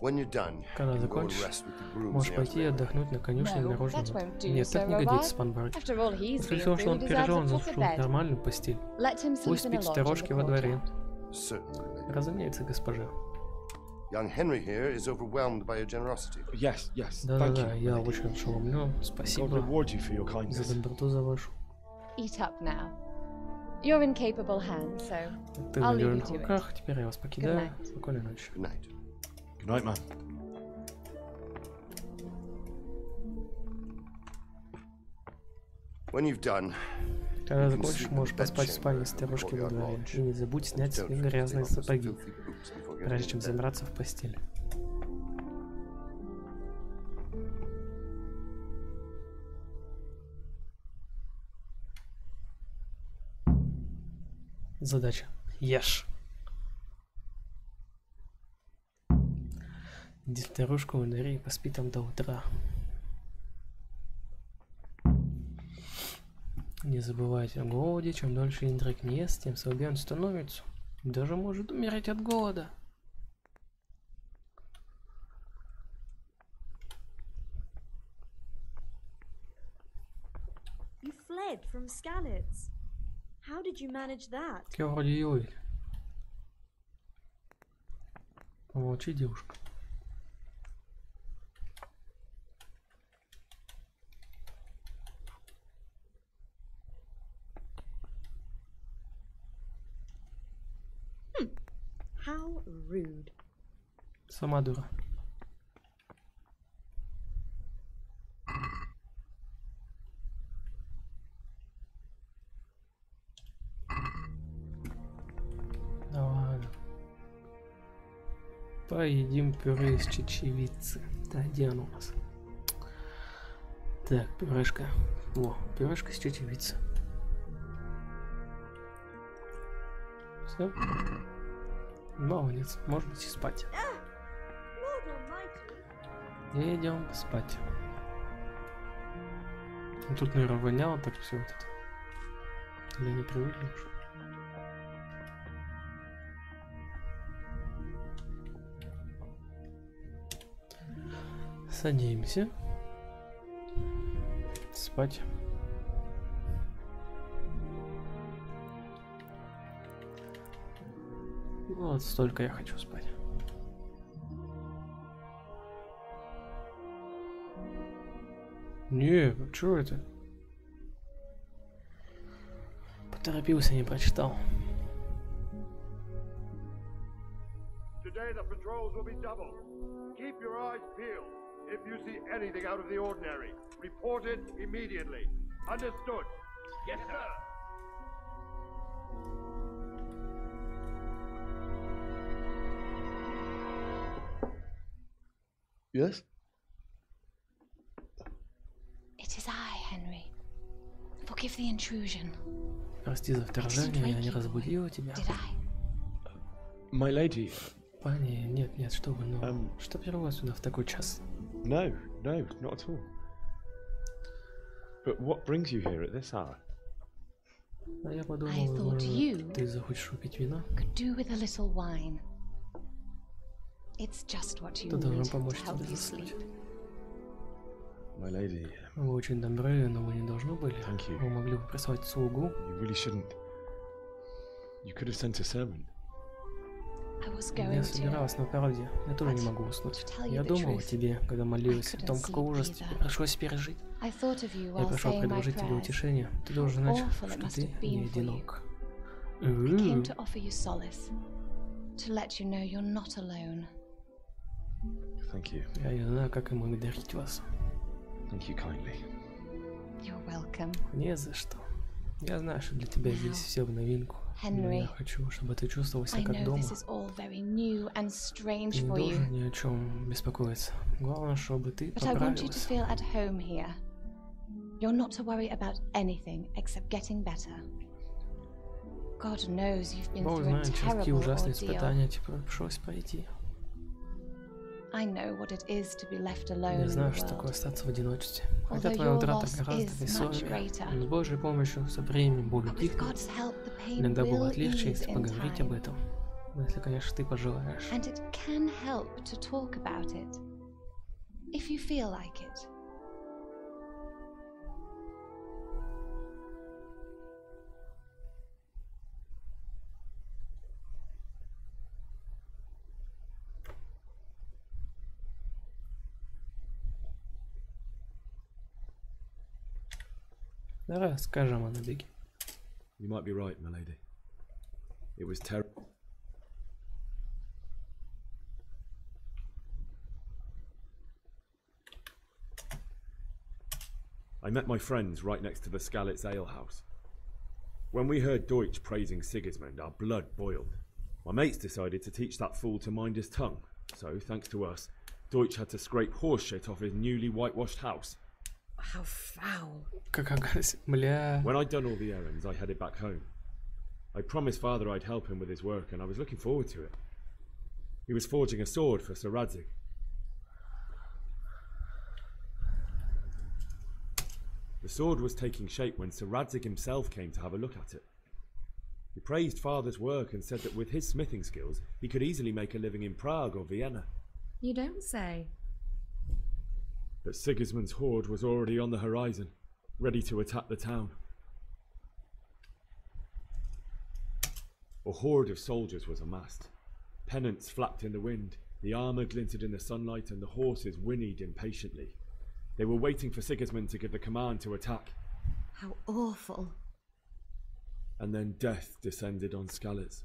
When you're done, Когда you can go and закончишь, rest with the grooms можешь in the пойти outer отдохнуть на конюшне No, наружу. that won't do, Нет, так не Sir годится, Robard. пан Барк. After all he's После been всего, что through, он deserves пережил, a он proper заслужил bed. нормальную постель. Let him sleep Пусть in a спит в lodge in сторожке the во дворе. courtyard. Certainly. Разумеется, госпожа. Young Henry here is overwhelmed by your generosity. Yes, yes. Да-да-да, я очень ошеломлен. God Спасибо reward you for your за kindness. доброту за вашу. Eat up now. You're in capable hands, so Ты I'll в leave you надежных to it. руках, теперь я вас покидаю. night. Спокойной ночи. Good night. Good night, man. When you've done, Когда you can закончишь, sleep in можешь the поспать в bedchamber спальне of the старушки во courtyard дворе. lodge. И не забудь снять Don't свои forget to грязные take off those сапоги, filthy boots before getting прежде чем into bed. забраться в постель. Задача. Ешь. Иди старушку во дворе и поспи там до утра. Не забывайте о голоде. Чем дольше Индрик не ест, тем слабее он становится. Даже может умереть от голода. You fled from Skalitz. How did you manage that? Я вроде ее увидел. Помолчи, девушка. How rude. Сама дура. Да ладно. Поедим пюре из чечевицы. Да, где оно у нас? Так, пюрешка. О, пюрешка из чечевицы. Все. Молодец, можно идти спать. Идем спать. Ну, тут, наверное, воняло так все вот это. Или не привыкли уж. Садимся. Спать. Вот столько я хочу спать. Не, что это? Поторопился, не прочитал. Today the patrols will be double. Keep your eyes peeled. If you see anything out of the ordinary, report it immediately. Understood? Yes, sir. Yes? It is I, Henry. Forgive the intrusion. Прости за вторжение, я не разбудила тебя. Did I? My lady. Пани, нет, нет, что вы, ну, что привело сюда в такой час? No, no, not at all. But what brings you here at this hour? А я I подумал, thought может, you ты захочешь выпить вина? could do with a little wine. It's just what you Ты должен need помочь to help тебе you заснуть. sleep. My lady, Вы очень добры, но вы не должны были. Thank you. Вы могли бы прислать слугу. you really shouldn't. You could have sent a servant. I was Я going to, собиралась, но правде, я тоже не могу уснуть. tell you Я the думал о truth, тебе, когда молилась о том, couldn't какой sleep ужас either. тебе пришлось пережить. I thought of you Я while пришел saying my предложить тебе prayers. утешение. Ты должен знать, Awful it что must ты have не been for you. одинок. I came to offer you solace, to let you know you're not alone. Thank you. Я не знаю, как им благодарить вас. Thank you kindly. You're welcome. Не за что. Я знаю, что для тебя здесь все в новинку. Но Henry, я хочу, чтобы ты чувствовал I себя как know дома. this is all very new and strange Ты не for you, должен ни о чем беспокоиться. Главное, чтобы ты but I want you to поправился. feel at home here. You're not to worry about anything except getting better. God knows you've been Бог through a знает, через какие terrible ужасные ordeal. испытания тебе пришлось пройти. I know what it is to be left alone Я in знаю, the что такое world. остаться в одиночестве. Хотя Although твоя your утрата loss гораздо is much весомее. greater. Но с Божьей помощью со временем боль But with утихнет. God's help, the pain Иногда will бывает легче, ease если in поговорить об time. этом. Если, конечно, ты пожелаешь. And it can help to talk about it, if you feel like it. Давай скажем о набеге. You might be right, my lady. It was terrible. I met my friends right next to the Skalitz Ale House. When we heard Deutsch praising Sigismund, our blood boiled. My mates decided to teach that fool to mind his tongue, so, thanks to us, Deutsch had to scrape horse shit off his newly whitewashed house. How foul. Бля. When I'd done all the errands, I headed back home. I promised Father I'd help him with his work, and I was looking forward to it. He was forging a sword for Sir Radzig. The sword was taking shape when Sir Radzig himself came to have a look at it. He praised Father's work and said that with his smithing skills, he could easily make a living in Prague or Vienna. You don't say. But Sigismund's horde was already on the horizon, ready to attack the town. A horde of soldiers was amassed. Pennants flapped in the wind, the armour glinted in the sunlight, and the horses whinnied impatiently. They were waiting for Sigismund to give the command to attack. How awful. And then death descended on Skalitz.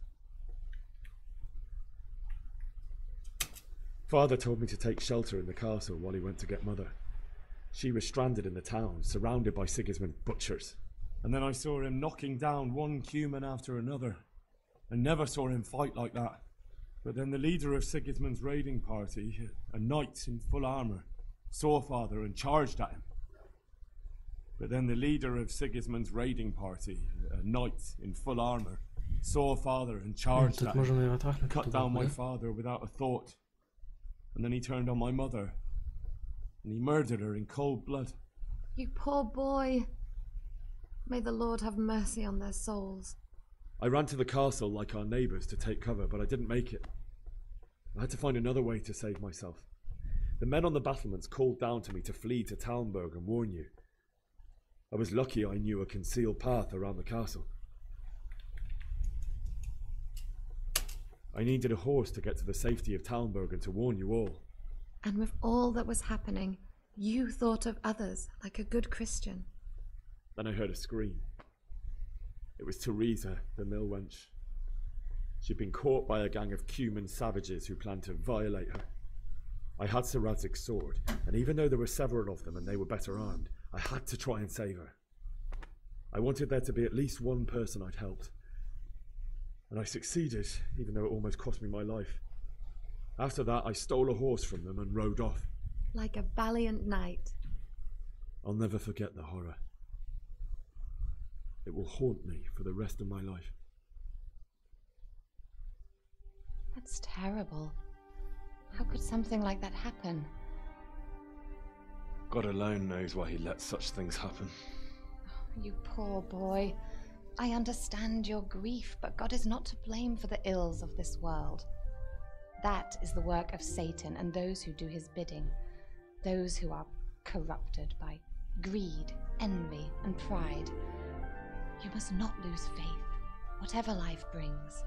Father told me to take shelter in the castle while he went to get Mother. She was stranded in the town, surrounded by Sigismund's butchers. And then I saw him knocking down one human after another. I never saw him fight like that. But then the leader of Sigismund's raiding party, a knight in full armour, saw Father and charged at him. But then the leader of Sigismund's raiding party, a knight in full armour, saw Father and charged at him, cut down my father without a thought. And then he turned on my mother, and he murdered her in cold blood. You poor boy. May the Lord have mercy on their souls. I ran to the castle like our neighbours to take cover, but I didn't make it. I had to find another way to save myself. The men on the battlements called down to me to flee to Talmberg and warn you. I was lucky I knew a concealed path around the castle. I needed a horse to get to the safety of Talmberg and to warn you all. And with all that was happening, you thought of others like a good Christian. Then I heard a scream. It was Teresa, the mill wench. She'd been caught by a gang of Cuman savages who planned to violate her. I had Sir Radzig's sword, and even though there were several of them and they were better armed, I had to try and save her. I wanted there to be at least one person I'd helped. And I succeeded, even though it almost cost me my life. After that, I stole a horse from them and rode off. Like a valiant knight. I'll never forget the horror. It will haunt me for the rest of my life. That's terrible. How could something like that happen? God alone knows why he lets such things happen. You poor boy. I understand your grief, but God is not to blame for the ills of this world. That is the work of Satan and those who do his bidding, those who are corrupted by greed, envy, and pride. You must not lose faith, whatever life brings.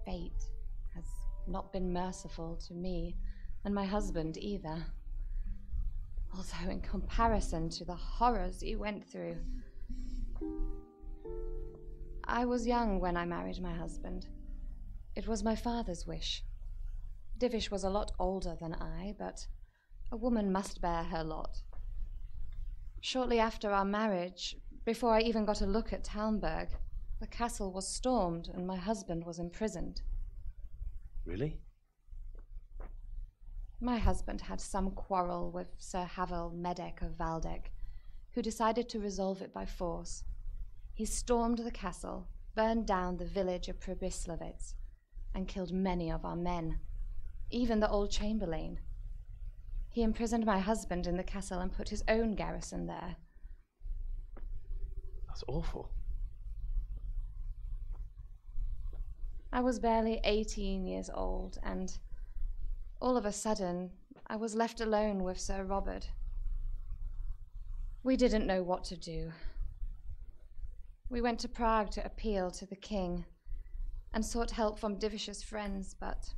Fate has not been merciful to me and my husband either. Although in comparison to the horrors you went through. I was young when I married my husband. It was my father's wish. Divish was a lot older than I, but a woman must bear her lot. Shortly after our marriage, before I even got a look at Talmberg, the castle was stormed and my husband was imprisoned. Really? My husband had some quarrel with Sir Havel Medek of Valdek, who decided to resolve it by force. He stormed the castle, burned down the village of Probislavitz, and killed many of our men, even the old chamberlain. He imprisoned my husband in the castle and put his own garrison there. That's awful. I was barely 18 years old, and all of a sudden, I was left alone with Sir Robert. We didn't know what to do. We went to Prague to appeal to the king and sought help from Divish's friends, but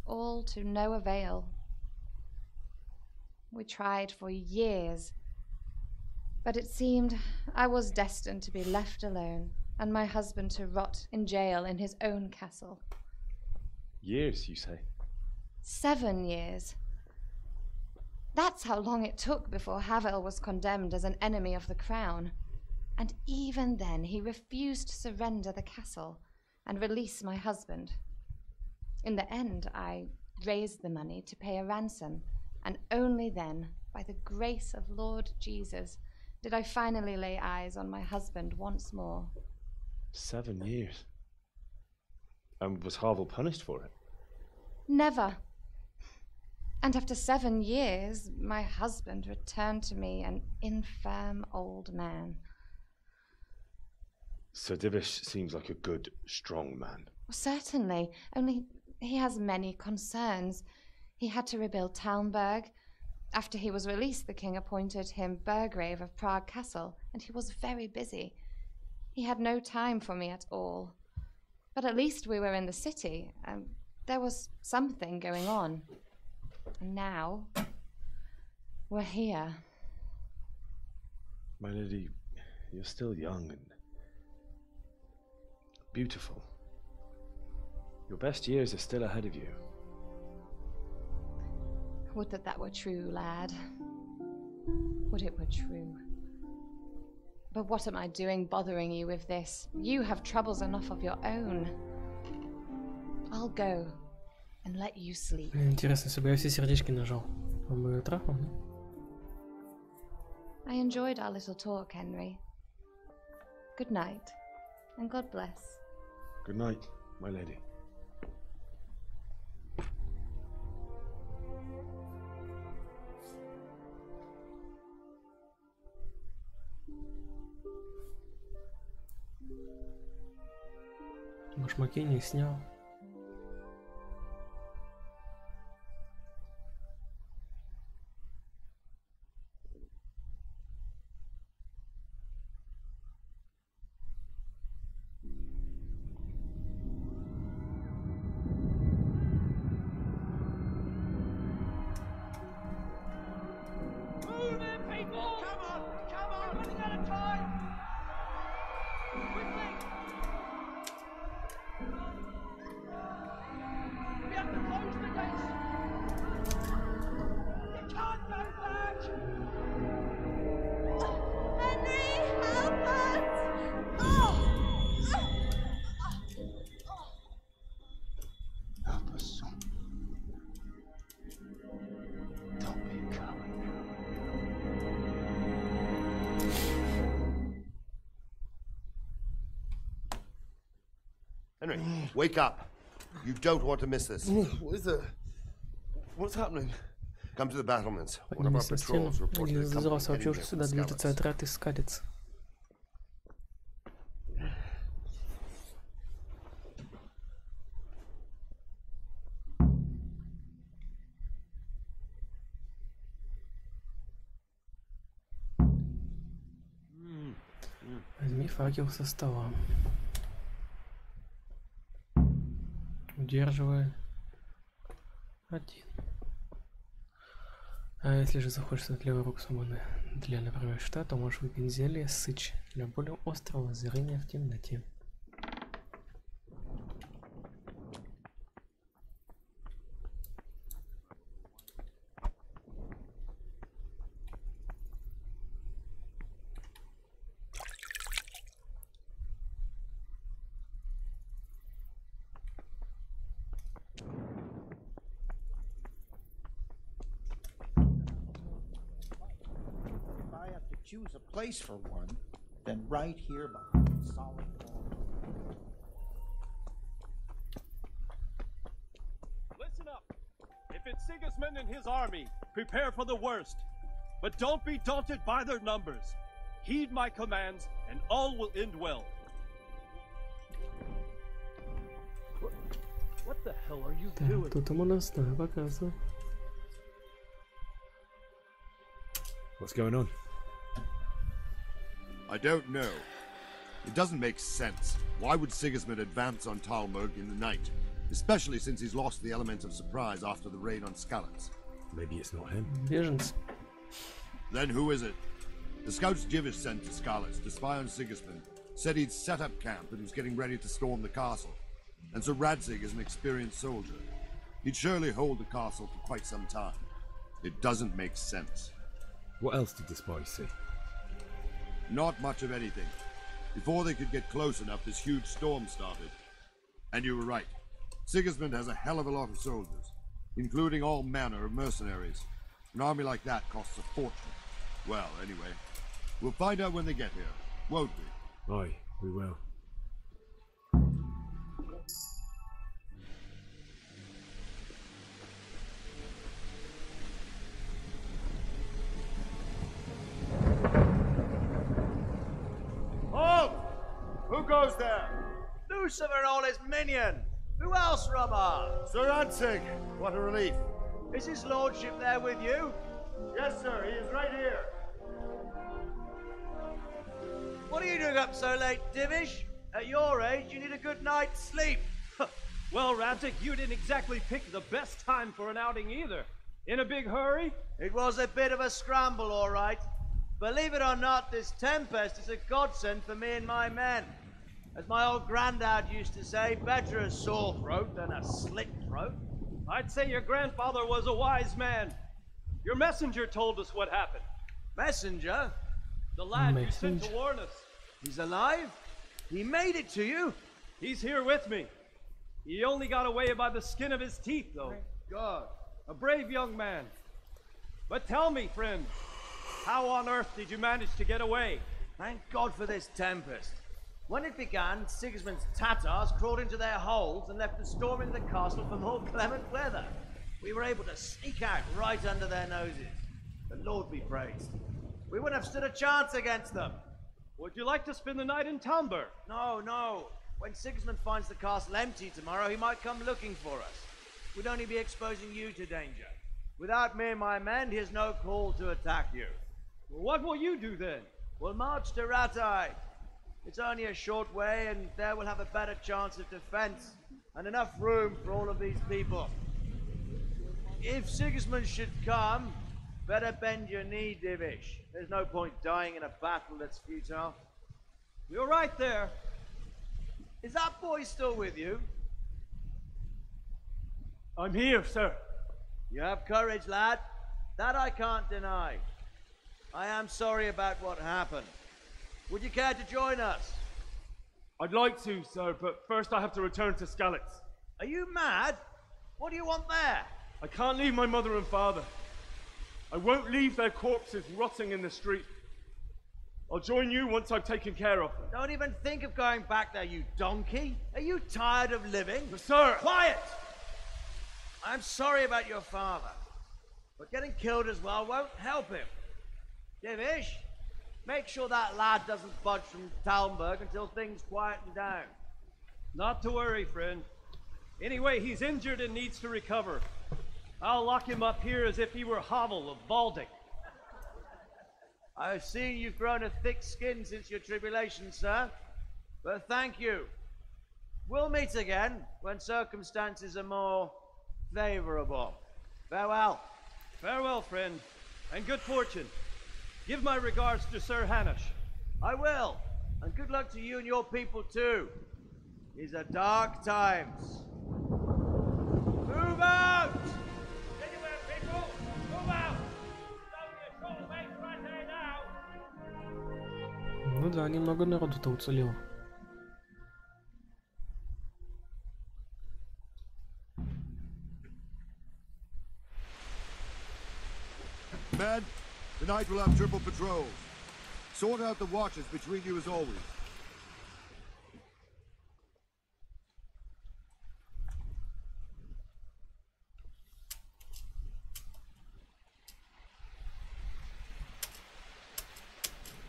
all to no avail. We tried for years, but it seemed I was destined to be left alone and my husband to rot in jail in his own castle. Years, you say? 7 years. That's how long it took before Havel was condemned as an enemy of the crown. And even then he refused to surrender the castle and release my husband. In the end, I raised the money to pay a ransom, and only then, by the grace of Lord Jesus, did I finally lay eyes on my husband once more. 7 years? And was Havel punished for it? Never. And after 7 years, my husband returned to me an infirm old man. Sir Divish seems like a good, strong man. Certainly, only he has many concerns. He had to rebuild Talmberg. After he was released, the king appointed him Burgrave of Prague Castle, and he was very busy. He had no time for me at all. But at least we were in the city, and there was something going on. And now, we're here. My lady, you're still young and beautiful. Your best years are still ahead of you. Would that that were true, lad. Would it were true. But what am I doing bothering you with this? You have troubles enough of your own. I'll go and let you sleep. Интересно, если бы я все сердечки нажал, он бы трахнул? I enjoyed our little talk, Henry. Good night, and God bless. Good night, my lady. Башмаки не снял. Henry, wake up. You don't want to miss this. What is it? What's happening? Come to the battlements. One of our Поднимись на стену. patrols reported Один a из company взорвал heading сообщил, here что from сюда движется scouts. отряд искалец. И факел со стола. Удерживая 1. А если же захочешь от левой рук свободны для, например, шта, то можешь выпить зелье сыч для более острого зрения в темноте. Choose a place for one, then right here behind the solid wall. Listen up. If it's Sigismund and his army, prepare for the worst. But don't be daunted by their numbers. Heed my commands, and all will end well. What the hell are you doing? Тут ему наставь показывал. What's going on? I don't know. It doesn't make sense. Why would Sigismund advance on Talmberg in the night? Especially since he's lost the element of surprise after the raid on Skalitz. Maybe it's not him. Беженцы. Then who is it? The scouts Jivish sent to Skalitz to spy on Sigismund said he'd set up camp and was getting ready to storm the castle. And so Radzig is an experienced soldier. He'd surely hold the castle for quite some time. It doesn't make sense. What else did the spies see? Not much of anything. Before they could get close enough, this huge storm started. And you were right. Sigismund has a hell of a lot of soldiers, including all manner of mercenaries. An army like that costs a fortune. Well, anyway, we'll find out when they get here, won't we? Aye, we will. Who goes there? Lucifer and all his minion. Who else, Robber? Sir Ansig. What a relief. Is his lordship there with you? Yes, sir. He is right here. What are you doing up so late, Divish? At your age, you need a good night's sleep. Well, Radzig, you didn't exactly pick the best time for an outing either. In a big hurry? It was a bit of a scramble, all right. Believe it or not, this tempest is a godsend for me and my men. As my old granddad used to say, better a sore throat than a slit throat. I'd say your grandfather was a wise man. Your messenger told us what happened. Messenger? The lad you sent to warn us. He's alive? He made it to you? He's here with me. He only got away by the skin of his teeth, though. Thank God. A brave young man. But tell me, friend, how on earth did you manage to get away? Thank God for this tempest. When it began, Sigismund's Tatars crawled into their holes and left us storming the castle for more clement weather. We were able to sneak out right under their noses. The Lord be praised. We wouldn't have stood a chance against them. Would you like to spend the night in Talmberg? No, no. When Sigismund finds the castle empty tomorrow, he might come looking for us. We'd only be exposing you to danger. Without me and my men, he has no call to attack you. Well, what will you do then? We'll march to Ratai. It's only a short way, and there we'll have a better chance of defense and enough room for all of these people. If Sigismund should come, better bend your knee, Divish. There's no point dying in a battle that's futile. You're right there. Is that boy still with you? I'm here, sir. You have courage, lad. That I can't deny. I am sorry about what happened. Would you care to join us? I'd like to, sir, but first I have to return to Skalitz. Are you mad? What do you want there? I can't leave my mother and father. I won't leave their corpses rotting in the street. I'll join you once I've taken care of them. Don't even think of going back there, you donkey. Are you tired of living? But sir! Quiet! I'm sorry about your father, but getting killed as well won't help him. Divish, make sure that lad doesn't budge from Talmberg until things quieten down. Not to worry, friend. Anyway, he's injured and needs to recover. I'll lock him up here as if he were Havel of Baldic. I've seen you've grown a thick skin since your tribulation, sir. But thank you. We'll meet again when circumstances are more favorable. Farewell. Farewell, friend, and good fortune. Give my regards to Sir Hanish. I will. And good luck to you and your people too. These are dark times. Move out! Anywhere, people! Move out! It's only a short way to right there now! Ну да, немного народу-то уцелело. Men, tonight we'll have triple patrols. Sort out the watches between you as always.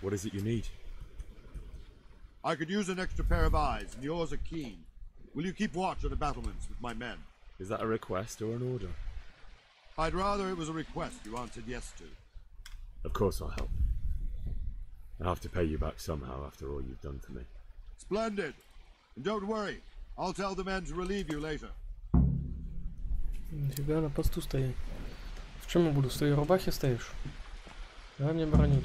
What is it you need? I could use an extra pair of eyes, and yours are keen. Will you keep watch on the battlements with my men? Is that a request or an order? I'd rather it was a request you answered yes to. Of course I'll help. I have to pay you back somehow after all you've done for me. Splendid! And don't worry, I'll tell the men to relieve you later. Нифига на посту стоять. В чем я буду? В своей рубахе стоишь? Давай мне броню.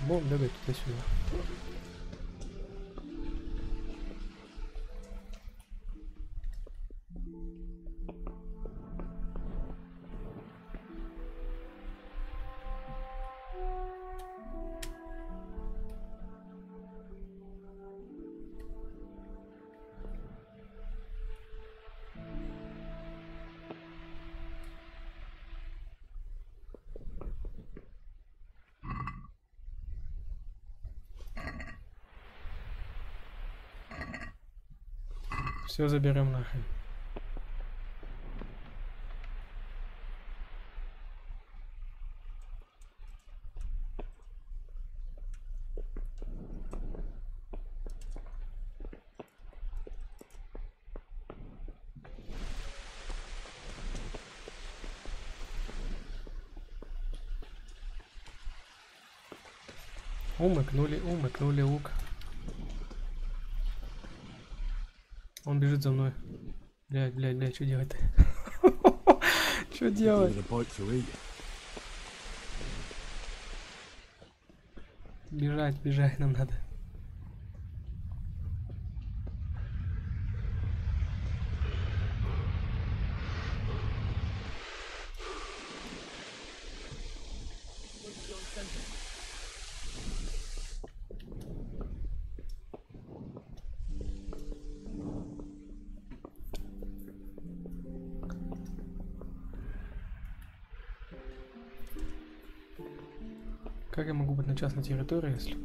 Будем бегать туда-сюда. Все заберем нахрен. Умыкнули лук. Он бежит за мной. Блядь, что делать-то? Что делать? Бежать нам надо. Как я могу быть на частной территории, если...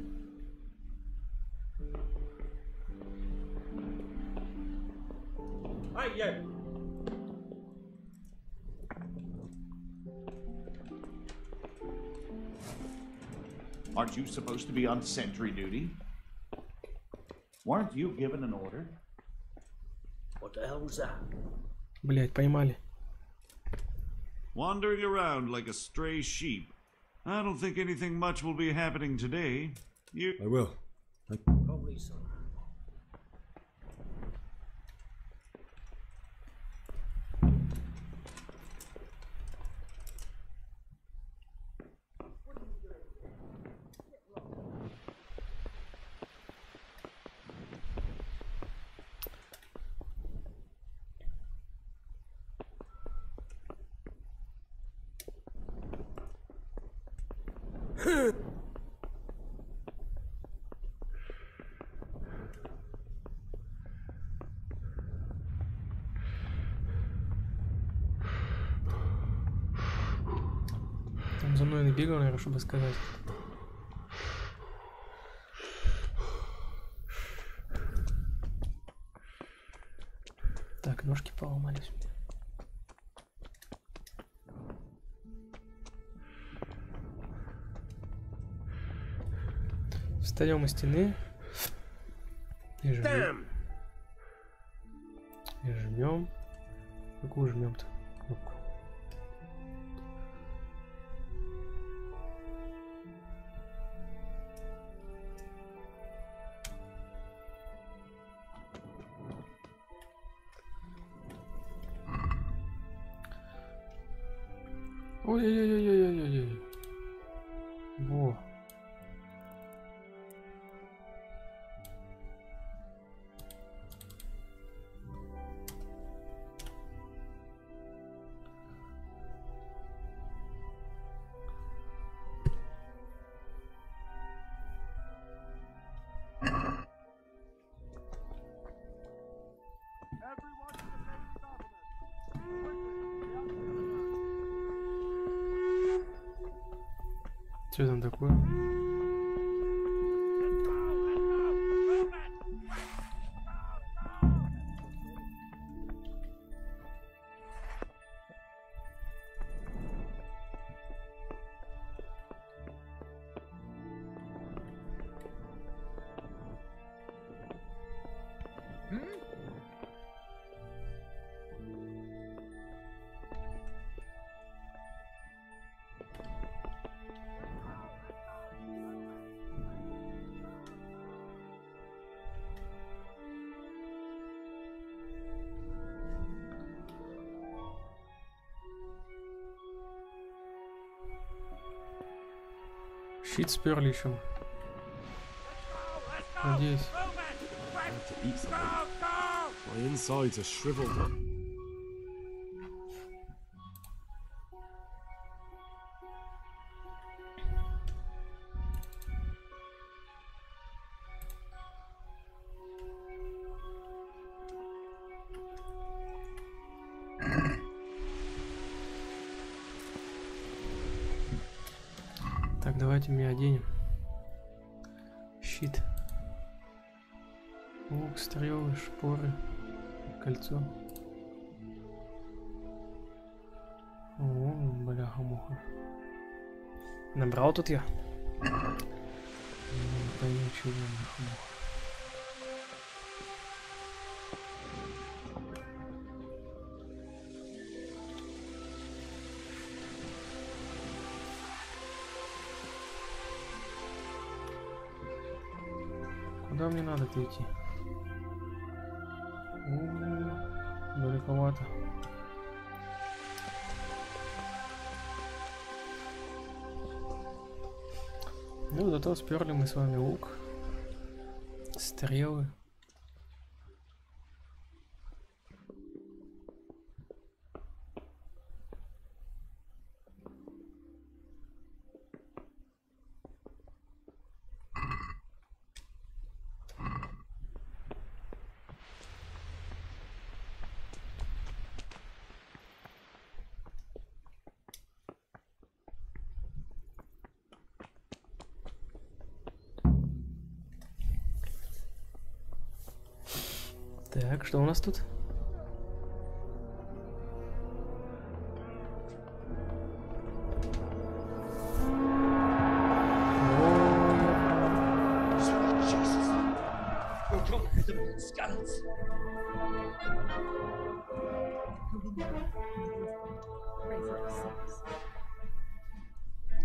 Aren't you supposed to be on sentry duty? Weren't you given an order? What the hell was that? Блять, поймали. Wandering around like a stray sheep. I don't think anything much will be happening today. I will. Probably so. Там за мной набегал, наверное, чтобы сказать. Так, ножки поломались. Встаем у стены и жмем. И жмем. Какую жмем-то? Кнопку. Ой-ой-ой-ой-ой-ой-ой. Во. Что там такое? Щит сперли еще. Надеюсь. To eat something. My insides are shriveled. Так, давайте меня оденем. Щит. Лук, стрелы, шпоры, кольцо. О, бляха-муха. Набрал тут я? Не пойму, чего бляха-муха. Куда мне надо-то идти? Далековато. Ну, зато сперли мы с вами лук, стрелы. Так, что у нас тут?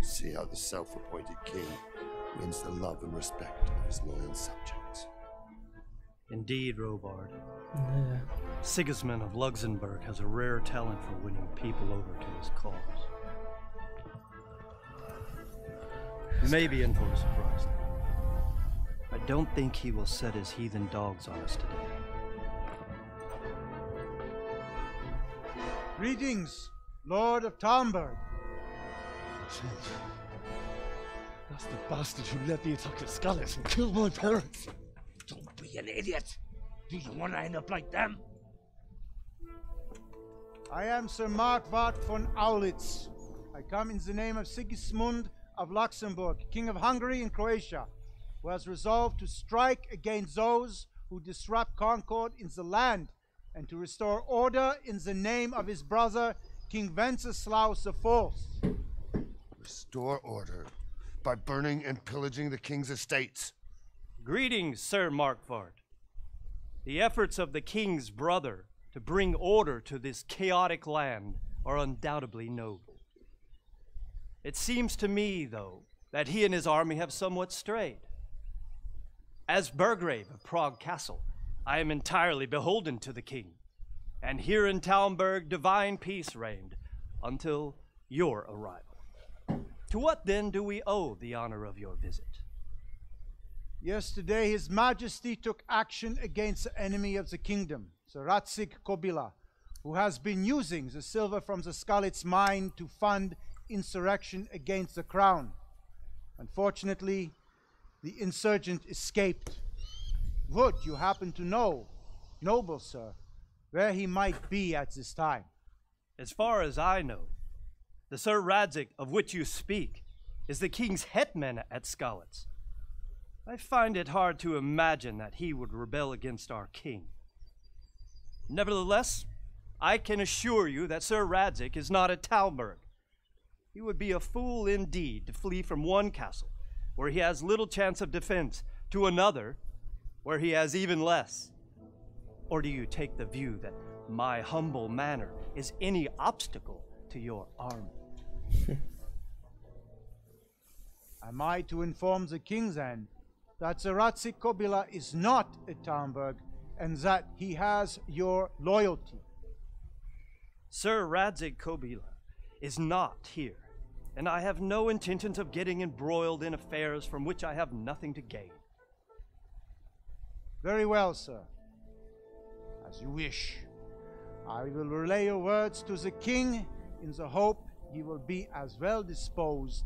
See how the self-appointed king wins the love and respect of his loyal subjects. Indeed, Robard. Yeah. Sigismund of Luxembourg has a rare talent for winning people over to his cause. You may be in for a surprise. I don't think he will set his heathen dogs on us today. Greetings, Lord of Talmberg. That's the bastard who led the attack at Scallis and killed my parents. Don't be an idiot. Do you want to end up like them? I am Sir Markwart von Aulitz. I come in the name of Sigismund of Luxembourg, King of Hungary and Croatia, who has resolved to strike against those who disrupt concord in the land and to restore order in the name of his brother, King Wenceslaus IV. Restore order by burning and pillaging the king's estates. Greetings, Sir Markvard. The efforts of the king's brother to bring order to this chaotic land are undoubtedly noble. It seems to me, though, that he and his army have somewhat strayed. As Burgrave of Prague Castle, I am entirely beholden to the king, and here in Talmberg divine peace reigned until your arrival. To what then do we owe the honor of your visit? Yesterday, His Majesty took action against the enemy of the kingdom, the Ratsig Kobila, who has been using the silver from the Skalitz mine to fund insurrection against the crown. Unfortunately, the insurgent escaped. Would you happen to know, noble sir, where he might be at this time? As far as I know, the Sir Radzik of which you speak is the king's hetman at Skalitz. I find it hard to imagine that he would rebel against our king. Nevertheless, I can assure you that Sir Radzik is not at Talmberg. He would be a fool indeed to flee from one castle, where he has little chance of defense, to another, where he has even less. Or do you take the view that my humble manner is any obstacle to your army? Am I to inform the king then that the Ratsik Kobila is not at Talmberg and that he has your loyalty? Sir Radzik Kobila is not here, and I have no intentions of getting embroiled in affairs from which I have nothing to gain. Very well, sir. As you wish. I will relay your words to the king in the hope he will be as well disposed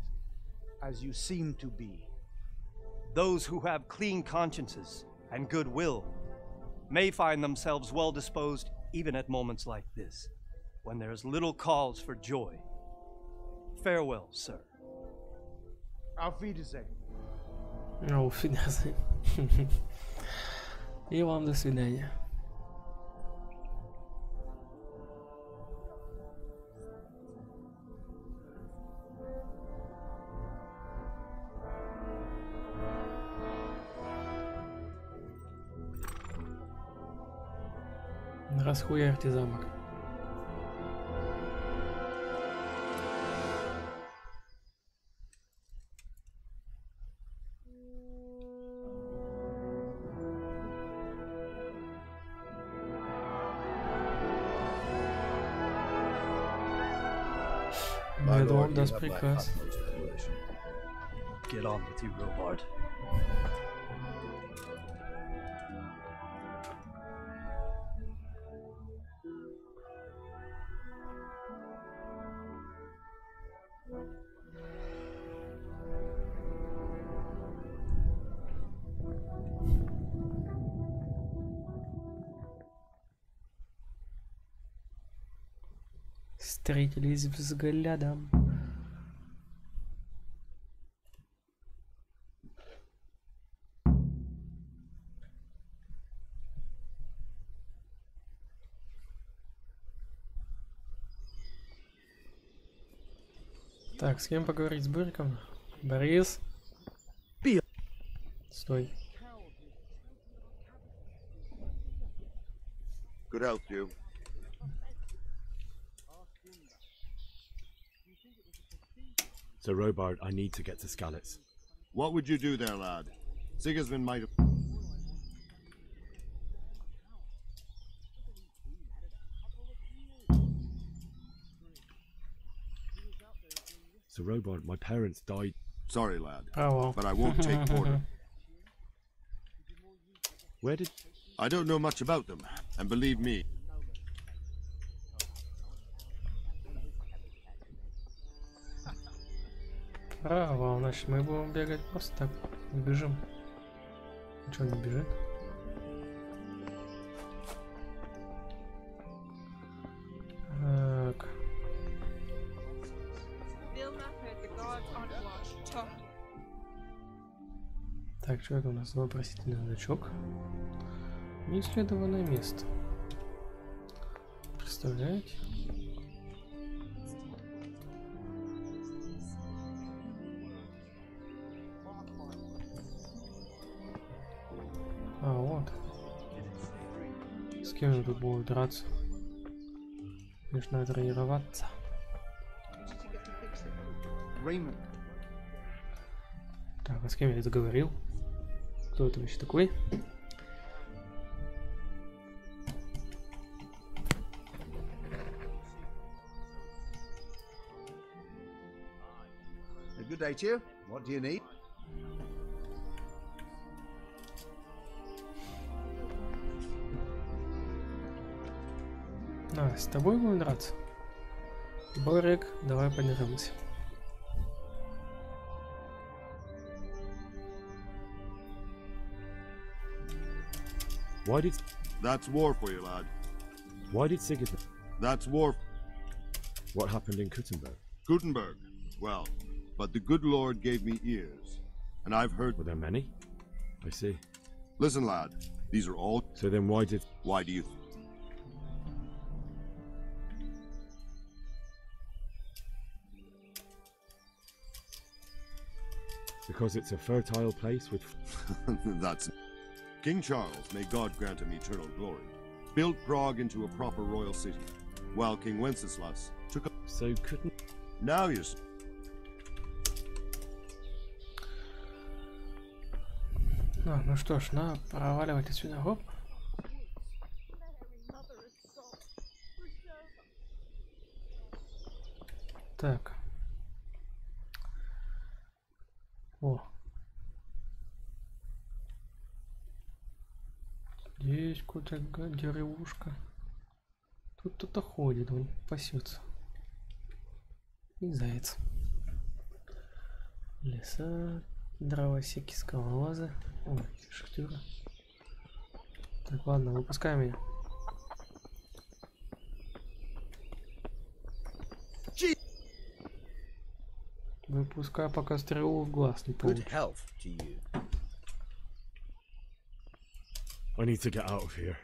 as you seem to be. Those who have clean consciences and goodwill may find themselves well disposed even at moments like this, when there is little cause for joy. Farewell, sir. Auf Wiedersehen. Auf Wiedersehen. И вам до свидания. Расхуярьте замок. My Я lord, вам you даст have my приказ. utmost admiration. Get on with you, Robard. Встретились взглядом. Так, с кем поговорить? С Быриком? Борис? Стой. Good health to you. Sir Robard, I need to get to Skalitz. What would you do there, lad? Sigismund might have... Sir Robard, my parents died. Sorry, lad. Oh well. But I won't take quarter. Where did... I don't know much about them, and believe me... Право, значит мы будем бегать просто так. Не бежим. Ничего не бежит. Так. Так, что это у нас? Вопросительный значок. Неисследованное место. Представляете? кем я тут буду драться? Лишь надо тренироваться. Так, а с кем я заговорил? Кто это вообще такой? Good day to you. What do you need? А, с тобой будем драться? Борик, давай подеремся. Why did... That's war for you, lad. Why did Sigismund... That's war... What happened in Kuttenberg? Gutenberg. Well, but the good Lord gave me ears, and I've heard... Were there many? I see. Listen, lad, these are all... So then why did... Why do you... Because it's a fertile place with... That's... King Charles, may God grant him eternal glory, built Prague into a proper royal city, while King Wenceslas took a... So couldn't... Now you... Ну что ж, надо проваливать отсюда. Хоп. Так. О. Здесь куда-то деревушка. Тут кто-то ходит, он пасется. И заяц. Леса, дровосеки, скалолазы. Ой, шахтеры. Так, ладно, выпускай меня. Выпускай, пока стрелу в глаз не получишь. I need to get out of here.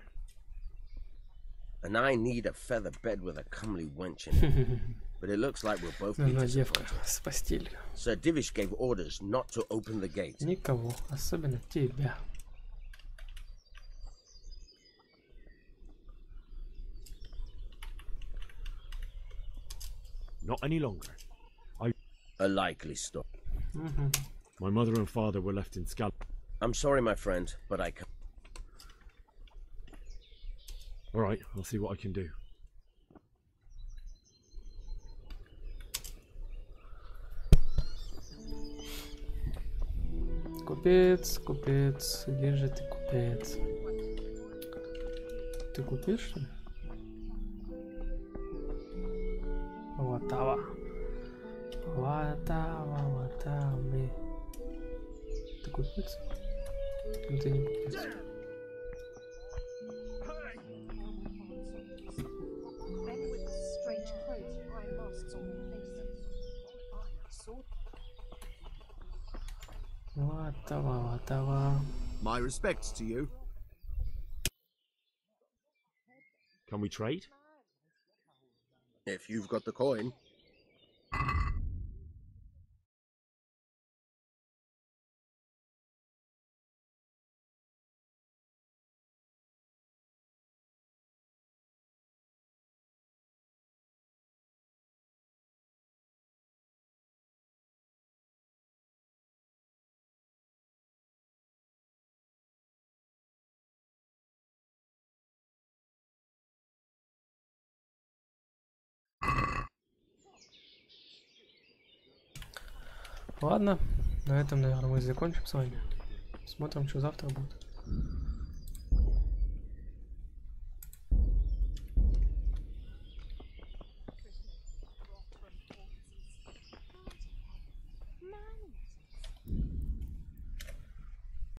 And I need a feather bed with a comely wench in it. But it looks like we'll both be disappointed. С постелью. Sir Divish gave orders not to open the gate. Никого, особенно тебя. Not any longer. A likely story. My mother and father were left in Scal. I'm sorry, my friend, but I can't. All right, I'll see what I can do. Купец, купец, где же ты, купец? Ты купишь, что ли? Ватава. Ватава, ватавы. Ты купец? Ну ты не купец. Ватава, ватава. My respects to you. Can we trade? If you've got the coin. Ладно, на этом, наверное, мы закончим с вами. Смотрим, что завтра будет.